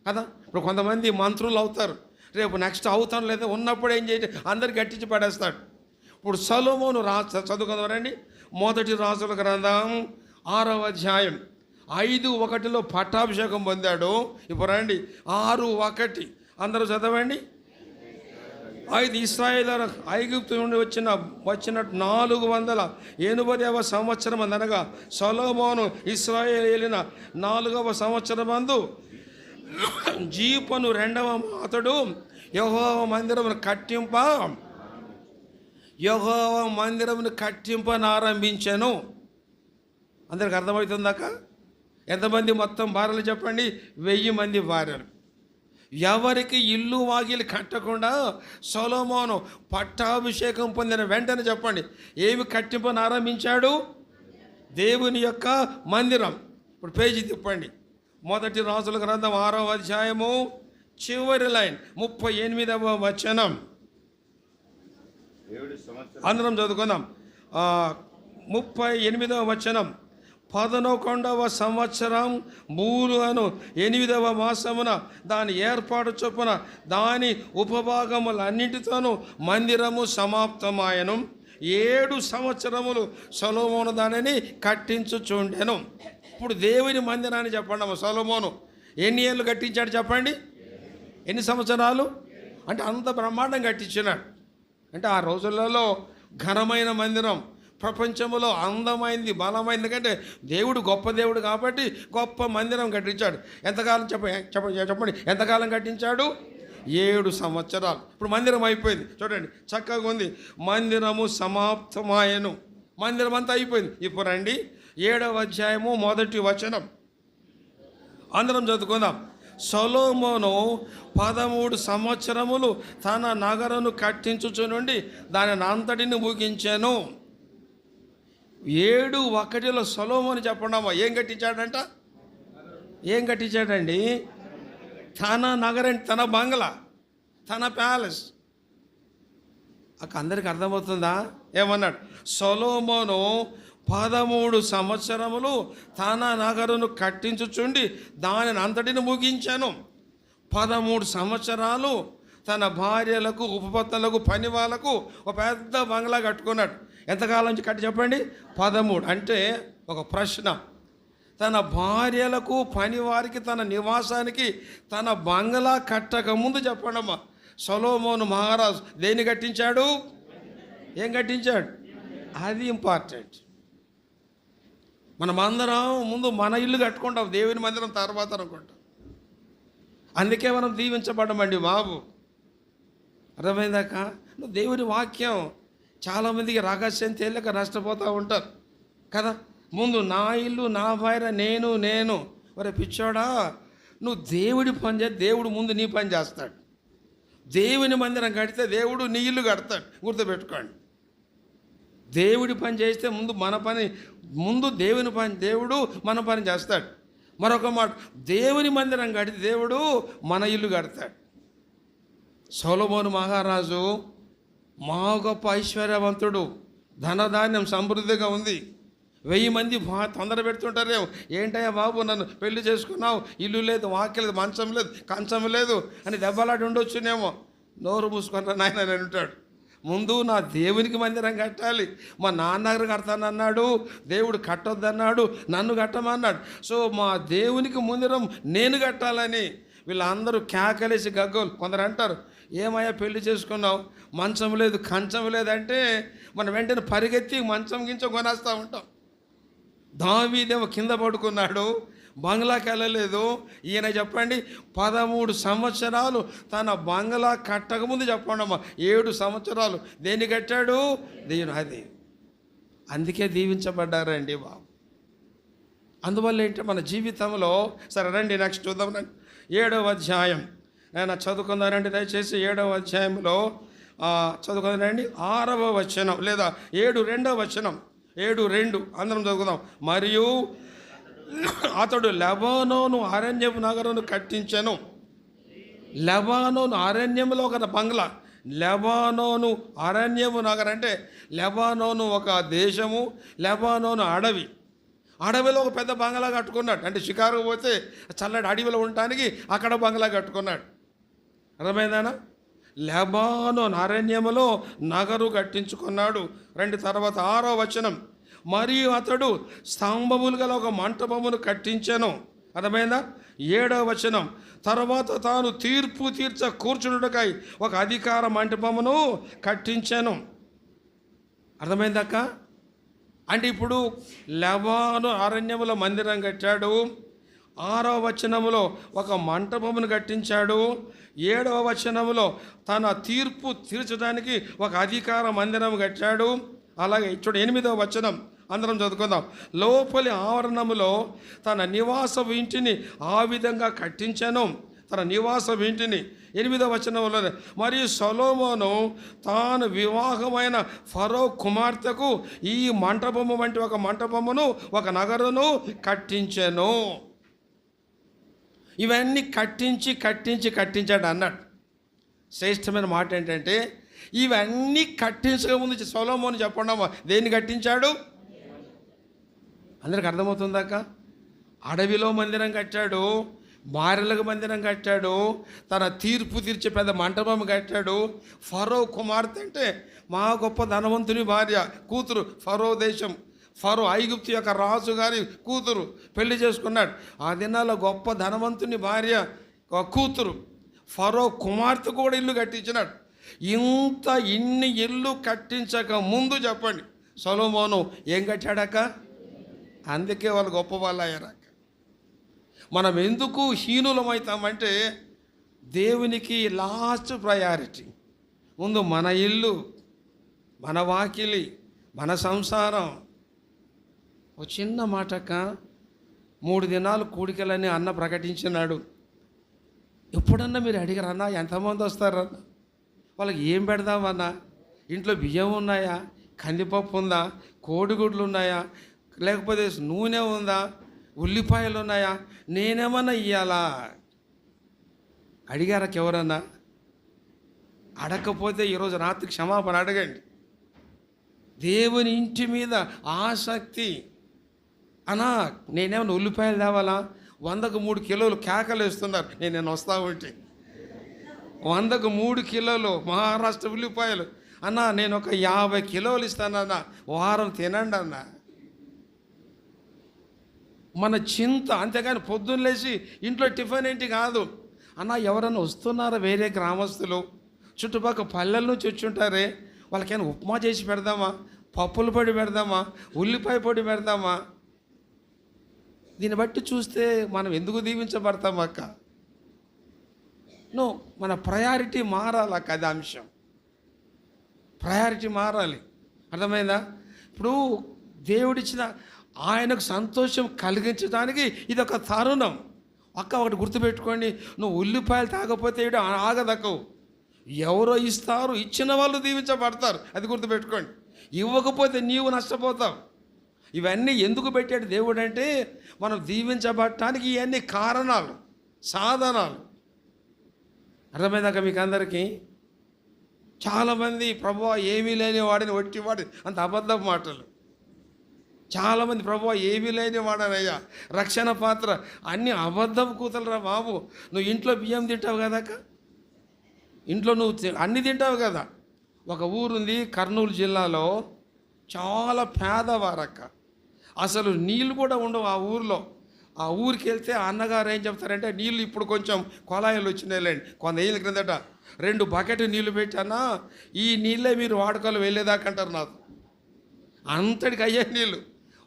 కదా. ఇప్పుడు కొంతమంది మంత్రులు అవుతారు, రేపు నెక్స్ట్ అవుతాను లేదా ఉన్నప్పుడు ఏం చేయండి అందరికి కట్టించి పడేస్తాడు. ఇప్పుడు సొలొమోను చదువుకుందామండి. మొదటి రాజుల గ్రంథం 6వ అధ్యాయం 5:1 పట్టాభిషేకం పొందాడు. ఇప్పుడు రండి 6:1 అందరూ చదవండి. 5 ఇశ్రాయేలు ఐగుప్తు నుండి వచ్చిన 480వ సంవత్సరం అనగా సొలొమోను ఇశ్రాయేలు ఏలిన 4వ సంవత్సరమందు జీపను 2వ మాతడు యెహోవా మందిరమును కట్టింపనారంభించెను. అందరికి అర్థమవుతుందాక? ఎంతమంది మొత్తం భార్యలు చెప్పండి? 1000 మంది భార్యలు. ఎవరికి ఇల్లు వాకిలి కట్టకుండా సొలొమోను పట్టాభిషేకం పొందిన వెంటనే చెప్పండి ఏమి కట్టింపనారంభించాడు? దేవుని యొక్క మందిరం. ఇప్పుడు పేజీ తిప్పండి. మొదటి రాజుల గ్రంథం 6వ అధ్యాయము చివరి లైన్ 38వ వచనం అందరం చదువుకుందాం. 38వ వచనం 11వ సంవత్సరం బూలు అను 8వ మాసమున దాని ఏర్పాటు చొప్పున దాని ఉపభాగములన్నింటితోనూ మందిరము సమాప్తమాయను. 7 సంవత్సరములు సొలొమోను దానిని కట్టించుచుండెను. ఇప్పుడు దేవుని మందిరాన్ని చెప్పండి అమ్మ. సొలొమోను ఎన్ని ఏళ్ళు కట్టించాడు చెప్పండి? ఎన్ని సంవత్సరాలు? అంటే అంత బ్రహ్మాండం కట్టించినాడు. అంటే ఆ రోజులలో ఘనమైన మందిరం, ప్రపంచంలో అందమైంది, బలమైంది. ఎందుకంటే దేవుడు గొప్ప దేవుడు కాబట్టి గొప్ప మందిరం కట్టించాడు. ఎంతకాలం చెప్పండి ఎంతకాలం కట్టించాడు? 7 సంవత్సరాలు. ఇప్పుడు మందిరం అయిపోయింది, చూడండి చక్కగా ఉంది. మందిరము సమాప్తమాయను, మందిరం అంతా అయిపోయింది. ఇప్పుడు రండి 7వ అధ్యాయము 1వ వచనం అందరం చదువుకుందాం. సొలొమోను 13 సంవత్సరములు తన నగరను కట్టించుచునుండి దానిని అంతటిని ముగించాను. 7:1 సొలొమోను చెప్పండమ్మా ఏం కట్టించాడంట? ఏం కట్టించాడండి? తన నగరం, తన బంగ్లా, తన ప్యాలెస్. అందరికి అర్థమవుతుందా? ఏమన్నాడు? సొలొమోను 13 సంవత్సరములు తన నగరును కట్టించుచుండి దానిని అంతటిని ముగించాను. 13 సంవత్సరాలు తన భార్యలకు, ఉపపత్నులకు, పని వాళ్ళకు ఒక పెద్ద బంగ్లా కట్టుకున్నాడు. ఎంతకాలం నుంచి కట్టి చెప్పండి? 13. అంటే ఒక ప్రశ్న, తన భార్యలకు, పని వారికి, తన నివాసానికి తన బంగ్లా కట్టక ముందు చెప్పండమ్మా, సొలొమోను మహారాజు దేన్ని కట్టించాడు? ఏం కట్టించాడు? అది ఇంపార్టెంట్. మనమందరం ముందు మన ఇల్లు కట్టుకుంటాం, దేవుని మందిరం తర్వాత అనుకుంటాం. అందుకే మనం దీవించబడమండి బాబు. అర్థమైందాక? దేవుని వాక్యం చాలామందికి రహస్యం తేలిక నష్టపోతూ ఉంటారు కదా. ముందు నా ఇల్లు, నా భార్య, నేను ఒరే పిచ్చోడా, నువ్వు దేవుడి పని చేస్తే దేవుడు ముందు నీ పని చేస్తాడు. దేవుని మందిరం కడితే దేవుడు నీ ఇల్లు కడతాడు. గుర్తుపెట్టుకోండి. దేవుడి పని చేస్తే ముందు దేవుని పని, దేవుడు మన పని చేస్తాడు. మరొక మాట, దేవుని మందిరం కడితే దేవుడు మన ఇల్లు కడతాడు. సొలొమోను మహారాజు గొప్ప ఐశ్వర్యవంతుడు, ధనధాన్యం సమృద్ధిగా ఉంది. 1000 మంది తొందర పెడుతుంటారేమో, ఏంటయ్యా బాబు నన్ను పెళ్లి చేసుకున్నావు, ఇల్లు లేదు, వాక్యం లేదు, మంచం లేదు, కంచం లేదు అని దెబ్బలాడి ఉండొచ్చునేమో. నోరు మూసుకుంటా నాయన అని అంటాడు. ముందు నా దేవునికి మందిరం కట్టాలి. మా నాన్నగారు కడతానన్నాడు, దేవుడు కట్టొద్దన్నాడు, నన్ను కట్టమన్నాడు. సో మా దేవునికి మందిరం నేను కట్టాలని వీళ్ళందరూ కేకలేసి గగ్గోలు. కొందరు అంటారు, ఏమయ్యా పెళ్లి చేసుకున్నావు, మంచం లేదు, కంచం లేదంటే మనం వెంటనే పరిగెత్తి మంచం గించం కొనేస్తూ ఉంటాం. దావీదేమో కింద పడుకున్నాడు, బంగ్లాకి వెళ్ళలేదు. ఈయన చెప్పండి 13 సంవత్సరాలు తన బంగ్లా కట్టకముందు చెప్పండి అమ్మా, 7 సంవత్సరాలు దేన్ని కట్టాడు? దేవుని. అది అందుకే దీవించబడ్డారండి బాబు. అందువల్ల ఏంటి మన జీవితంలో. సరే రండి నెక్స్ట్ చూద్దాం రండి. 7వ అధ్యాయం నేను చదువుకుందానండి దయచేసి. 7వ అధ్యాయంలో చదువుకుందానండి. 6వ వచనం లేదా 7:2 వచనం. 7:2 అందరం చదువుకుందాం. మరియు అతడు లెబానోను అరణ్యపు నగరును కట్టించెను. లెబానోను అరణ్యంలో ఒక బంగ్లా. లెబానోను అరణ్యపు నగరం అంటే లెబానోను ఒక దేశము, లెబానోను అడవి. అడవిలో ఒక పెద్ద బంగ్లా కట్టుకున్నాడు. అంటే షికారుకు పోతే చల్లటి అడవిలో ఉండటానికి అక్కడ బంగ్లా కట్టుకున్నాడు. అర్థమైందానా? లెబానోను అరణ్యములో నగరు కట్టించుకున్నాడు. తర్వాత 6వ వచనం. మరియు అతడు స్తంభములు గల ఒక మంటపమును కట్టించెను. అర్థమైందా? 7వ వచనం. తర్వాత తాను తీర్పు తీర్చ కూర్చుండుటకై ఒక అధికార మంటపమును కట్టించెను. అర్థమైందక్క? అంటే ఇప్పుడు లెబానోను అరణ్యములో మందిరం కట్టాడు. 6వ వచనములో ఒక మంటపమును కట్టించాడు. 7వ వచనములో తన తీర్పు తీర్చడానికి ఒక అధికార మందిరం కట్టాడు. అలాగే చూడు 8వ వచనం అందరం చదువుకుందాం. లోపలి ఆవరణములో తన నివాస ఇంటిని ఆ విధంగా కట్టించాను. తన నివాసం ఇంటిని 8వ వచనంలో. మరియు సొలొమోను తాను వివాహమైన ఫరో కుమార్తెకు ఈ మంటపము వంటి ఒక మంటపమును, ఒక నగరును కట్టించెను. ఇవన్నీ కట్టించాడు అన్నాడు. శ్రేష్టమైన మాట ఏంటంటే ఇవన్నీ కట్టించకముందు సొలొమోను చెప్పండమ్మా దేన్ని కట్టించాడు? అందరికి అర్థమవుతుందాక? అడవిలో మందిరం కట్టాడు, భార్యలకు మందిరం కట్టాడు, తన తీర్పు తీర్చే పెద్ద మంటపం కట్టాడు. ఫరో కుమార్తె అంటే మా గొప్ప ధనవంతుని భార్య, కూతురు. ఫరో దేశం, ఫరో ఐగుప్తు యొక్క రాజు గారి కూతురు పెళ్లి చేసుకున్నాడు. ఆ దినాల్లో గొప్ప ధనవంతుని భార్య కూతురు. ఫరో కుమార్తె కూడా ఇల్లు కట్టించినాడు. ఇన్ని ఇల్లు కట్టించక ముందు చెప్పండి సొలొమోను ఏం కట్టాడక? అందుకే వాళ్ళు గొప్ప వాళ్ళు అయ్యారాక. మనం ఎందుకు హీనులమవుతామంటే దేవునికి లాస్ట్ ప్రయారిటీ. ముందు మన ఇల్లు, మన వాకిలి, మన సంసారం. ఒక చిన్న మాటక 3 దినాలు కూడికలని అన్న ప్రకటించినాడు. ఎప్పుడన్నా మీరు అడిగారన్నా ఎంతమంది వస్తారన్న? వాళ్ళకి ఏం పెడదామన్నా? ఇంట్లో బియ్యం ఉన్నాయా, కందిపప్పు ఉందా, కోడిగుడ్లు ఉన్నాయా, లేకపోతే నూనె ఉందా, ఉల్లిపాయలు ఉన్నాయా, నేనేమన్నా ఇయ్యాలా? అడిగారకి ఎవరన్నా? అడగకపోతే ఈరోజు రాత్రి క్షమాపణ అడగండి. దేవుని ఇంటి మీద ఆసక్తి. అన్నా నేనేమన్నా ఉల్లిపాయలు తేవాలా? 100కు 3 కిలోలు కేకలు వేస్తున్నారు. నేను వస్తా ఉంటే 100కు 3 కిలోలు మహారాష్ట్ర ఉల్లిపాయలు. అన్నా నేను ఒక 50 కిలోలు ఇస్తానన్నా, వారం తినండి అన్న. మన చింత అంతేగాని పొద్దున్న లేచి ఇంట్లో టిఫిన్ ఏంటి కాదు. అన్న ఎవరన్నా వస్తున్నారా వేరే గ్రామస్తులు, చుట్టుపక్కల పల్లెల నుంచి వచ్చి ఉంటారే, వాళ్ళకైనా ఉప్మా చేసి పెడదామా, పప్పుల పొడి పెడదామా, ఉల్లిపాయ పొడి పెడదామా? దీన్ని బట్టి చూస్తే మనం ఎందుకు దీవించబడతాం అక్క? మన ప్రయారిటీ మారాలి అక్క. అది అంశం, ప్రయారిటీ మారాలి. అర్థమైందా? ఇప్పుడు దేవుడిచ్చిన ఆయనకు సంతోషం కలిగించడానికి ఇది ఒక తరుణం అక్క. ఒకటి గుర్తుపెట్టుకోండి, నువ్వు ఉల్లిపాయలు తాగకపోతే ఆగదక్కవు. ఎవరో ఇస్తారు, ఇచ్చిన వాళ్ళు దీవించబడతారు. అది గుర్తుపెట్టుకోండి. ఇవ్వకపోతే నీవు నష్టపోతావు. ఇవన్నీ ఎందుకు పెట్టాడు దేవుడు అంటే మనం దీవించబడటానికి ఇవన్నీ కారణాలు, సాధనాలు. అర్థమైందాక మీకు అందరికీ? చాలామంది ప్రభువా ఏమీ లేని వాడిని ఒట్టివాడి అంత అబద్ధం మాటలు. చాలామంది ప్రభువా ఏమీ లేని వాడనయ్యా, రక్షణ పాత్ర, అన్ని అబద్ధం కూతలరా బాబు. నువ్వు ఇంట్లో బియ్యం తింటావు కదక్క, ఇంట్లో నువ్వు అన్నీ తింటావు కదా. ఒక ఊరుంది కర్నూలు జిల్లాలో, చాలా పేదవారక్క, అసలు నీళ్ళు కూడా ఉండవు ఆ ఊరిలో. ఆ ఊరికి వెళ్తే అన్నగారు ఏం చెప్తారంటే, నీళ్ళు ఇప్పుడు కొంచెం కొలాయిలు వచ్చినాయిలేండి, కొంత ఏళ్ళ క్రిందట 2 బకెట్ నీళ్ళు పెట్టానా, ఈ నీళ్ళే మీరు వాడుకోవాలి వెళ్ళేదాకంటారు. నాకు అంతటికి అయ్యే నీళ్ళు.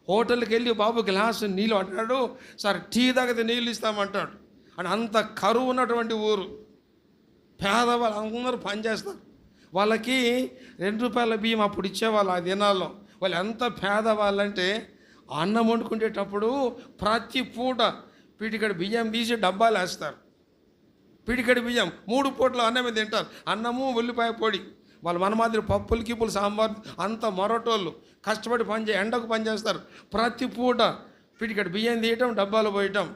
హోటల్కి వెళ్ళి బాబు గ్లాసు నీళ్ళు అంటాడు, సార్ టీ తాగితే నీళ్ళు ఇస్తామంటాడు. అని అంత కరువు ఉన్నటువంటి ఊరు. పేదవాళ్ళు అందరూ పనిచేస్తారు. వాళ్ళకి 2 రూపాయల బియ్యం అప్పుడు ఇచ్చేవాళ్ళు ఆ దినాల్లో. వాళ్ళు ఎంత పేదవాళ్ళంటే అన్నం వండుకునేటప్పుడు ప్రతి పూట పిడికడి బియ్యం తీసి డబ్బాలు వేస్తారు. పిడికడి బియ్యం 3 పూటలు అన్నమే తింటారు. అన్నము ఉల్లిపాయ పొడి. వాళ్ళు మన మాదిరి పప్పులు కిప్పులు సాంబార్ అంత మొరటోళ్ళు, కష్టపడి ఎండకు పనిచేస్తారు. ప్రతి పూట పిడికడి బియ్యం తీయటం, డబ్బాలు పోయటం.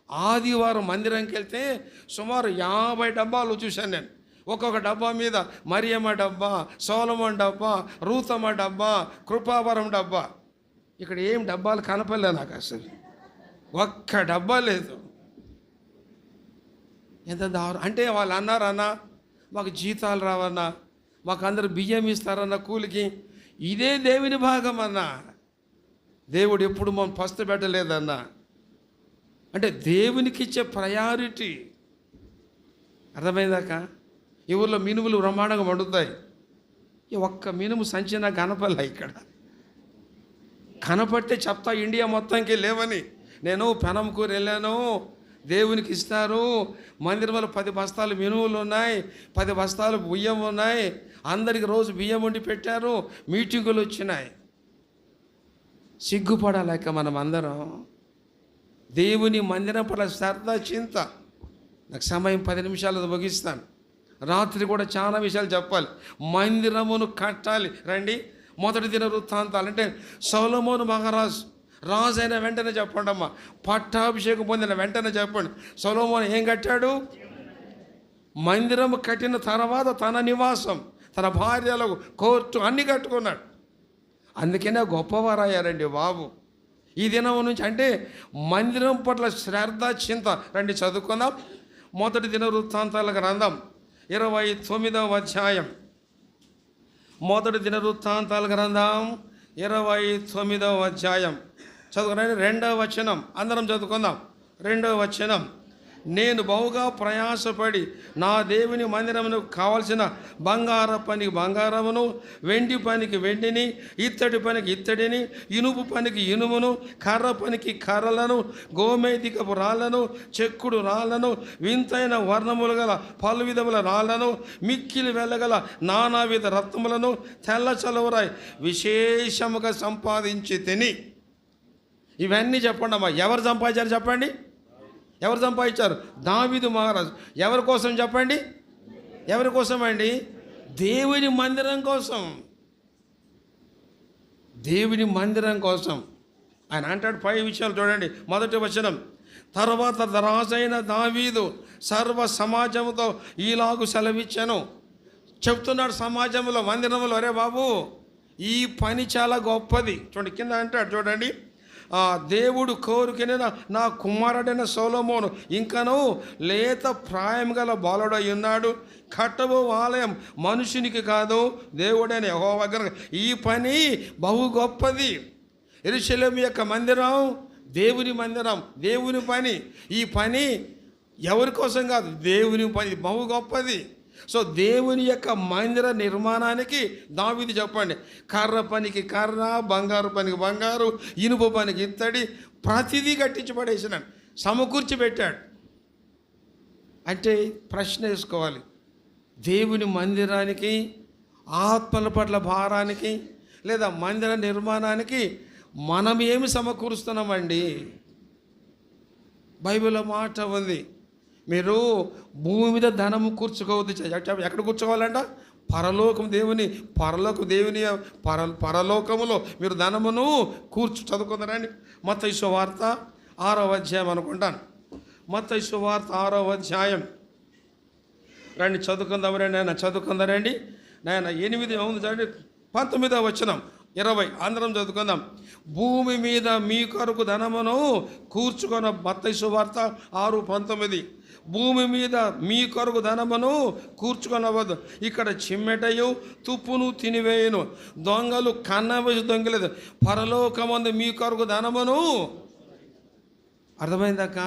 ఆదివారం మందిరంకి వెళ్తే సుమారు 50 డబ్బాలు చూశాను నేను. ఒక్కొక్క డబ్బా మీద మరియమ్మ డబ్బా, సోలమన్ డబ్బా, రూతమ్మ డబ్బా, కృపావరం డబ్బా. ఇక్కడ ఏం డబ్బాలు కనపడలే నాకు, అసలు ఒక్క డబ్బా లేదు. ఎంత దారు అంటే వాళ్ళు అన్నారన్నా, మాకు జీతాలు రావన్నా, మాకు అందరు బియ్యం ఇస్తారన్న కూలికి. ఇదే దేవుని భాగం అన్నా. దేవుడు ఎప్పుడు మనం పస్తు పెట్టలేదన్నా. అంటే దేవునికి ఇచ్చే ప్రయారిటీ. అర్థమైందాక? ఈ ఊళ్ళో మినుములు బ్రహ్మాండంగా వండుతాయి. ఈ ఒక్క మినుము సంచి నాకు కనపడలే. ఇక్కడ కనపడితే చెప్తా ఇండియా మొత్తానికి లేవని. నేను పెనంకూరు వెళ్ళాను, దేవునికి ఇస్తారు. మందిరంలో 10 బస్తాలు మినుములు ఉన్నాయి, 10 బస్తాలు బియ్యం ఉన్నాయి. అందరికి రోజు బియ్యం వండి పెట్టారు. మీటింగులు వచ్చినాయి. సిగ్గుపడాలేక మనం అందరం దేవుని మందిరం పట్ల శ్రద్ధ, చింత. నాకు సమయం 10 నిమిషాలు ముగిస్తాను. రాత్రి కూడా చాలా విషయాలు చెప్పాలి. మందిరమును కట్టాలి. రండి, మొదటి దినవృత్తాంతాలు అంటే సొలొమోను మహారాజు రాజు అయిన వెంటనే చెప్పండి అమ్మా, పట్టాభిషేకం పొందిన వెంటనే చెప్పండి. సొలొమోను ఏం కట్టాడు? మందిరం కట్టిన తర్వాత తన నివాసం, తన భార్యలకు కోర్టు అన్నీ కట్టుకున్నాడు. అందుకనే గొప్పవారయ్యారండి బాబు. ఈ దినం నుంచి అంటే మందిరం పట్ల శ్రద్ధ, చింత. రండి చదువుకుందాం. మొదటి దినవృత్తాంతాల గ్రంథం 29వ అధ్యాయం. మొదటి దినవృత్తాంతాల గ్రంథం 29వ అధ్యాయం చదువుకున్నాను. 2వ వచనం అందరం చదువుకుందాం. 2వ వచనం, నేను బహుగా ప్రయాసపడి నా దేవుని మందిరమునకు కావలసిన బంగార పనికి బంగారమును, వెండి పనికి వెండిని, ఇత్తడి పనికి ఇత్తడిని, ఇనుపు పనికి ఇనుమును, కర్ర పనికి కర్రలను, గోమేధికపు రాళ్లను, చెక్కుడు రాళ్లను, వింతైన వర్ణములు గల పలు విధముల రాళ్లను, మిక్కిలి వెళ్ళగల నానావిధ రత్నములను, తెల్ల చలువరాయి విశేషముగా సంపాదించి తిని. ఇవన్నీ చెప్పండి అమ్మా. ఎవరు సంపాదించారు చెప్పండి? ఎవరు సంపాదించారు? దావీదు మహారాజు. ఎవరి కోసం చెప్పండి? ఎవరి కోసం అండి? దేవుని మందిరం కోసం. దేవుని మందిరం కోసం ఆయన అంటాడు. 5 విషయాలు చూడండి. మొదటి వచనం, తర్వాత రాజైన దావీదు సర్వ సమాజంతో ఈలాగు సెలవిచ్చాను. చెప్తున్నాడు సమాజంలో, మందిరంలో, అరే బాబు ఈ పని చాలా గొప్పది. చూడండి కింద అంటాడు చూడండి, దేవుడు కోరుకునే నా కుమారుడైన సొలొమోను ఇంకను లేత ప్రాయం గల బాలుడై ఉన్నాడు. కట్టబో ఆలయం మనుషునికి కాదు, దేవుడైన యెహోవా గనుక ఈ పని బహు గొప్పది. యెరూషలేము యొక్క మందిరం దేవుని మందిరం, దేవుని పని. ఈ పని ఎవరి కోసం కాదు, దేవుని పని బహు గొప్పది. సో దేవుని యొక్క మందిర నిర్మాణానికి దావీదు చెప్పండి, కర్ర పనికి కర్ర, బంగారు పనికి బంగారు, ఇనుప పనికి ఇత్తడి, ప్రతిదీ కట్టించి పడేసినాడు, సమకూర్చి పెట్టాడు. అంటే ప్రశ్న వేసుకోవాలి, దేవుని మందిరానికి, ఆత్మల పట్ల భారానికి, లేదా మందిర నిర్మాణానికి మనం ఏమి సమకూరుస్తున్నామండి? బైబిల్లో మాట ఉంది, మీరు భూమి మీద ధనము కూర్చుకోవద్దు. ఎక్కడ కూర్చోవాలంట? పరలోకం దేవుని పరలోకములో మీరు ధనమును చదువుకుందరండి. మత్తయి సువార్త 6వ అధ్యాయం అనుకుంటాను. మత్తయి సువార్త 6వ అధ్యాయం రండి చదువుకుందాం రండి, ఆయన చదువుకుందారండి నాయన. 8 ఉంది చూడండి, 19వ వచనం 20 అందరం చదువుకుందాం. భూమి మీద మీ కొరకు ధనమును కూర్చుకొన, మత్తయి సువార్త 6:19. భూమి మీద మీ కొరకు ధనమును కూర్చుకొనవద్దు, ఇక్కడ చిమ్మెటయు తుప్పును తినివేయను, దొంగలు కన్నవేసి దొంగలేదు, పరలోకమందు మీ కొరకు ధనమును. అర్థమైందాక?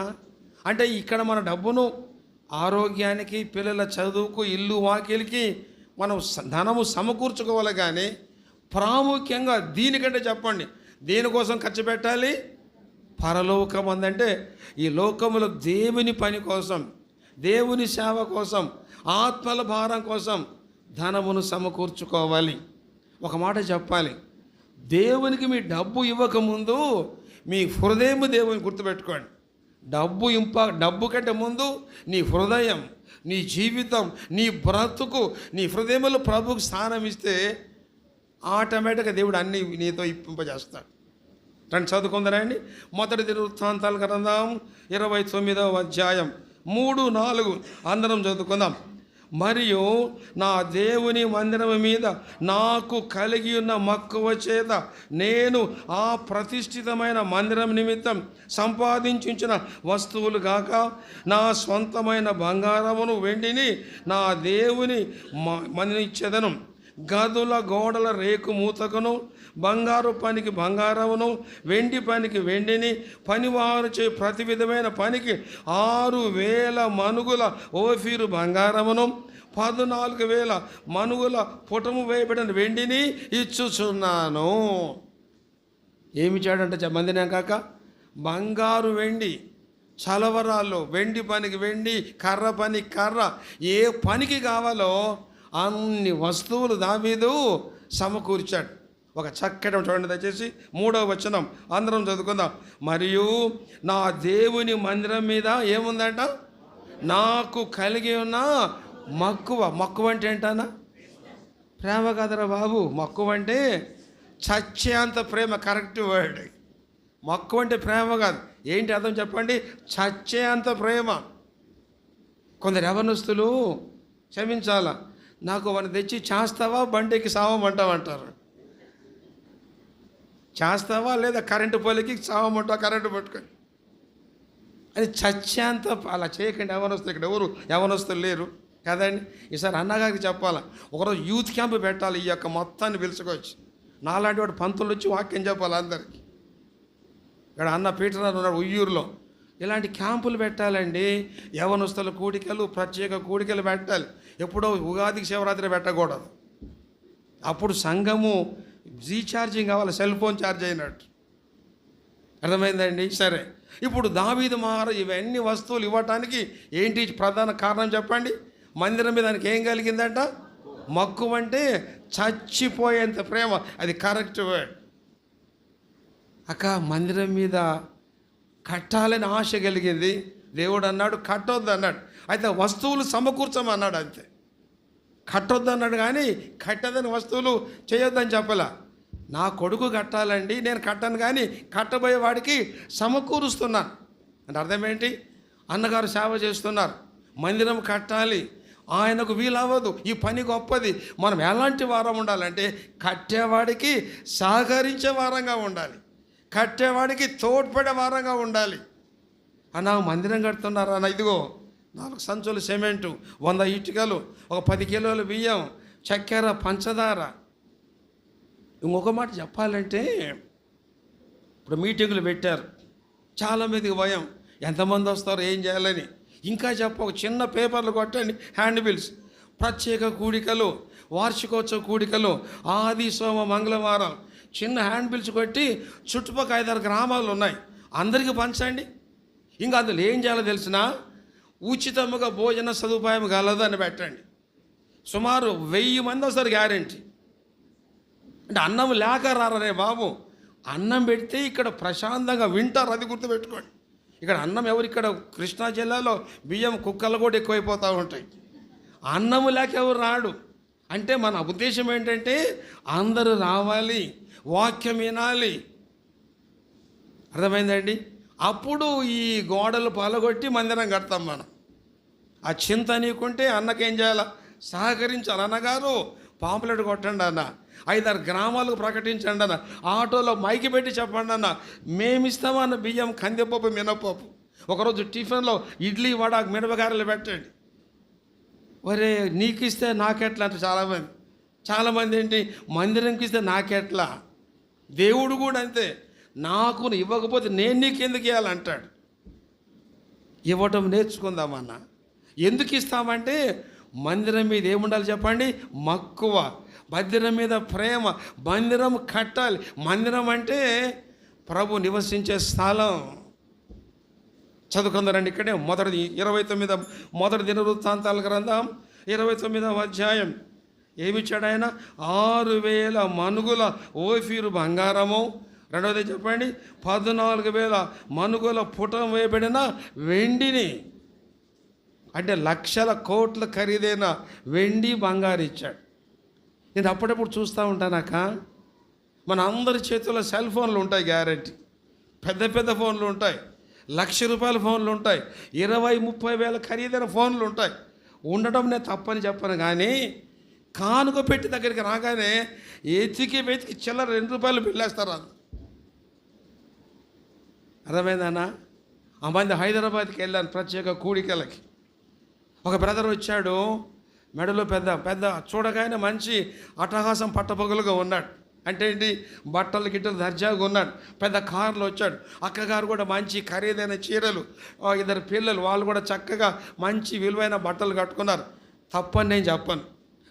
అంటే ఇక్కడ మన డబ్బును ఆరోగ్యానికి, పిల్లల చదువుకు, ఇల్లు వాకిలికి మనం ధనము సమకూర్చుకోవాలి. కానీ ప్రాముఖ్యంగా దీనికంటే చెప్పండి, దేనికోసం ఖర్చు పెట్టాలి? పరలోకం అందంటే ఈ లోకములో దేవుని పని కోసం, దేవుని సేవ కోసం, ఆత్మల భారం కోసం ధనమును సమకూర్చుకోవాలి. ఒక మాట చెప్పాలి, దేవునికి మీ డబ్బు ఇవ్వకముందు మీ హృదయం దేవుని గుర్తుపెట్టుకోండి. డబ్బు కంటే ముందు నీ హృదయం, నీ జీవితం, నీ బ్రతుకు, నీ హృదయంలో ప్రభువుకు స్థానం ఇస్తే ఆటోమేటిక్గా దేవుడు అన్నీ నీతో ఇప్పింపజేస్తాడు. రండి చదువుకుందరండి. మొదటి దినవృత్తాంతాల గ్రంథం 29వ అధ్యాయం 3, 4 అందరం చదువుకుందాం. మరియు నా దేవుని మందిరం మీద నాకు కలిగి ఉన్న మక్కువ చేత నేను ఆ ప్రతిష్ఠితమైన మందిరం నిమిత్తం సంపాదించిన వస్తువులు గాక నా స్వంతమైన బంగారమును వెండిని నా దేవుని మనిచ్చెదను. గదుల గోడల రేకు మూతకును, బంగారు పనికి బంగారమును, వెండి పనికి వెండిని, పనివారు చే ప్రతి విధమైన పనికి 6,000 మనుగుల ఓఫీరు బంగారమును, 14,000 మనుగుల పుటము వేయబడిన వెండిని ఇచ్చుచున్నాను. ఏమి చేయడంటే మందినే కాక బంగారు, వెండి, చలవరాలు, వెండి పనికి వెండి, కర్ర పనికి కర్ర, ఏ పనికి కావాలో అన్ని వస్తువులు దావీదు సమకూర్చాడు. ఒక చక్కటి చూడండి దయచేసి 3వ వచనం అందరం చదువుకుందాం. మరియు నా దేవుని మందిరం మీద ఏముందంట? నాకు కలిగి ఉన్న మక్కువ అంటే ఏంటన్నా? ప్రేమ కదరా బాబు. మక్కువ అంటే చచ్చేంత ప్రేమ, కరెక్ట్ వర్డ్. మక్కువ అంటే ప్రేమ కాదు. ఏంటి అర్థం చెప్పండి? చచ్చేంత ప్రేమ. కొందరు యవనస్తులు క్షమించాలా, నాకు వాడిని తెచ్చి చేస్తావా బండికి సావమంటారు. చేస్తావా లేదా కరెంటు పోలికి సావమంటావా, కరెంటు పట్టుకొని. అది చచ్చేంత అలా చేయకండి యవనస్తులు. ఇక్కడ ఎవరు యవనస్తులు లేరు కదండి. ఈసారి అన్నగారికి చెప్పాలా, ఒకరోజు యూత్ క్యాంప్ పెట్టాలి, ఈ యొక్క మొత్తాన్ని పిలుచుకోవచ్చు. నాలాంటి వాడు పంతులు వచ్చి వాక్యం చెప్పాలి అందరికీ. ఇక్కడ అన్న పీటర్ ఉన్నాడు ఉయ్యూరులో. ఇలాంటి క్యాంపులు పెట్టాలండి. యవనస్తుల కూడికలు, ప్రత్యేక కూడికలు పెట్టాలి. ఎప్పుడో ఉగాదికి శివరాత్రి పెట్టకూడదు. అప్పుడు సంఘము రీఛార్జింగ్ కావాలి, సెల్ ఫోన్ ఛార్జ్ అయినట్టు. అర్థమైందండి? సరే, ఇప్పుడు దావీదు మహారాజు ఇవన్నీ వస్తువులు ఇవ్వటానికి ఏంటి ప్రధాన కారణం చెప్పండి? మందిరం మీద దానికి ఏం కలిగిందంట? మక్కువ అంటే చచ్చిపోయేంత ప్రేమ. అది కరెక్ట్ వర్డ్. అక్క మందిరం మీద కట్టాలని ఆశ కలిగింది. దేవుడు అన్నాడు కట్టొద్దు అన్నాడు. అయితే వస్తువులు సమకూర్చమన్నాడు అంతే. కట్టొద్దు అన్నాడు కానీ కట్టదని వస్తువులు చేయొద్దని చెప్పలా. నా కొడుకు కట్టాలండి, నేను కట్టను కానీ కట్టబోయే వాడికి సమకూరుస్తున్నాను అంటే అర్థం ఏంటి? అన్నగారు సేవ చేస్తున్నారు, మందిరం కట్టాలి, ఆయనకు వీలవ్వదు. ఈ పని గొప్పది. మనం ఎలాంటి వారం ఉండాలంటే కట్టేవాడికి సహకరించే వారంగా ఉండాలి, కట్టేవాడికి తోడ్పడే వారంగా ఉండాలి. అన్న మందిరం కడుతున్నారు అన్న, ఇదిగో 4 సంచులు సిమెంటు, 100 ఇటుకలు, ఒక 10 కిలోల బియ్యం, చక్కెర, పంచదార. ఇంకొక మాట చెప్పాలంటే, ఇప్పుడు మీటింగులు పెట్టారు, చాలామందికి భయం, ఎంతమంది వస్తారో ఏం చేయాలని. ఇంకా ఒక చిన్న పేపర్లు కొట్టండి, హ్యాండ్ బిల్స్, ప్రత్యేక కూడికలు, వార్షికోత్సవ కూడికలు, ఆది సోమ మంగళవారం, చిన్న హ్యాండ్ బిల్స్ కొట్టి చుట్టుపక్కల 5-6 గ్రామాలు ఉన్నాయి, అందరికీ పంచండి. ఇంకా అందులో ఏం చేయాలో తెలిసిన, ఉచితముగా భోజన సదుపాయం కలదు అని పెట్టండి. సుమారు 1000 మంది వస్తారు గ్యారెంటీ. అంటే అన్నం లేక రారే బాబు, అన్నం పెడితే ఇక్కడ ప్రశాంతంగా వింటారు, అది గుర్తుపెట్టుకోండి. ఇక్కడ అన్నం ఇక్కడ కృష్ణా జిల్లాలో బియ్యం కుక్కలు కూడా ఎక్కువైపోతూ ఉంటాయి. అన్నము లేక ఎవరు రాడు. అంటే మన ఉద్దేశం ఏంటంటే అందరూ రావాలి, వాక్యం వినాలి. అర్థమైందండి? అప్పుడు ఈ గోడలు పలగొట్టి మందిరం కడతాం మనం. ఆ చింత నీకుంటే అన్నకేం చేయాలా, సహకరించాలి. అన్నగారు పాంప్లెట్ కొట్టండి అన్న, 5-6 గ్రామాలకు ప్రకటించండి అన్న, ఆటోలో మైకి పెట్టి చెప్పండి అన్న, మేమిస్తామన్న బియ్యం, కందిపప్పు, మినపప్పు. ఒకరోజు టిఫిన్లో ఇడ్లీ, వడ, మిరపకాయలు పెట్టండి. ఒరే నీకు ఇస్తే నాకెట్లా అంటే చాలామంది ఏంటి, మందిరంకి ఇస్తే నాకెట్లా. దేవుడు కూడా అంతే, నాకు ఇవ్వకపోతే నేను నీకు ఎందుకు ఇవ్వాలంటాడు. ఇవ్వటం నేర్చుకుందామన్నా. ఎందుకు ఇస్తామంటే మందిరం మీద ఏముండాలి చెప్పండి, మక్కువ. మందిరం మీద ప్రేమ. మందిరం కట్టాలి. మందిరం అంటే ప్రభు నివసించే స్థలం. చదువుకుందరండి. ఇక్కడే మొదటి దినవృత్తాంతాల గ్రంథం 29వ అధ్యాయం. ఏమిచ్చాడు ఆయన? 6000 మనుగుల ఓఫీరు బంగారము. రెండవది చెప్పండి, 14,000 మనుగుల పుటం వేయబడిన వెండిని. అంటే లక్షల కోట్ల ఖరీదైన వెండి, బంగారు ఇచ్చాడు. నేను అప్పుడప్పుడు చూస్తూ ఉంటానాక, మన అందరి చేతుల్లో సెల్ ఫోన్లు ఉంటాయి, గ్యారెంటీ. పెద్ద పెద్ద ఫోన్లు ఉంటాయి, ₹1,00,000 ఫోన్లు ఉంటాయి, 20-30 వేల ఖరీదైన ఫోన్లు ఉంటాయి. ఉండడం నేను తప్పని చెప్పను, కానీ కానుక పెట్టి దగ్గరికి రాగానే వెతికి చిల్లర ₹2 బిల్లేస్తారు. అర్థమైందన్నా? ఆ మంది హైదరాబాద్కి వెళ్ళాను ప్రత్యేక కూడికలకి. ఒక బ్రదర్ వచ్చాడు, మెడలో పెద్ద చూడగానే మంచి అట్టహాసం పట్టపొగలుగా ఉన్నాడు. అంటే ఏంటి, బట్టలు గిట్టలు దర్జాగా ఉన్నాడు. పెద్ద కారులో వచ్చాడు. అక్కగారు కూడా మంచి ఖరీదైన చీరలు, 2 పిల్లలు, వాళ్ళు కూడా చక్కగా మంచి విలువైన బట్టలు కట్టుకున్నారు. తప్పని నేను చెప్పను.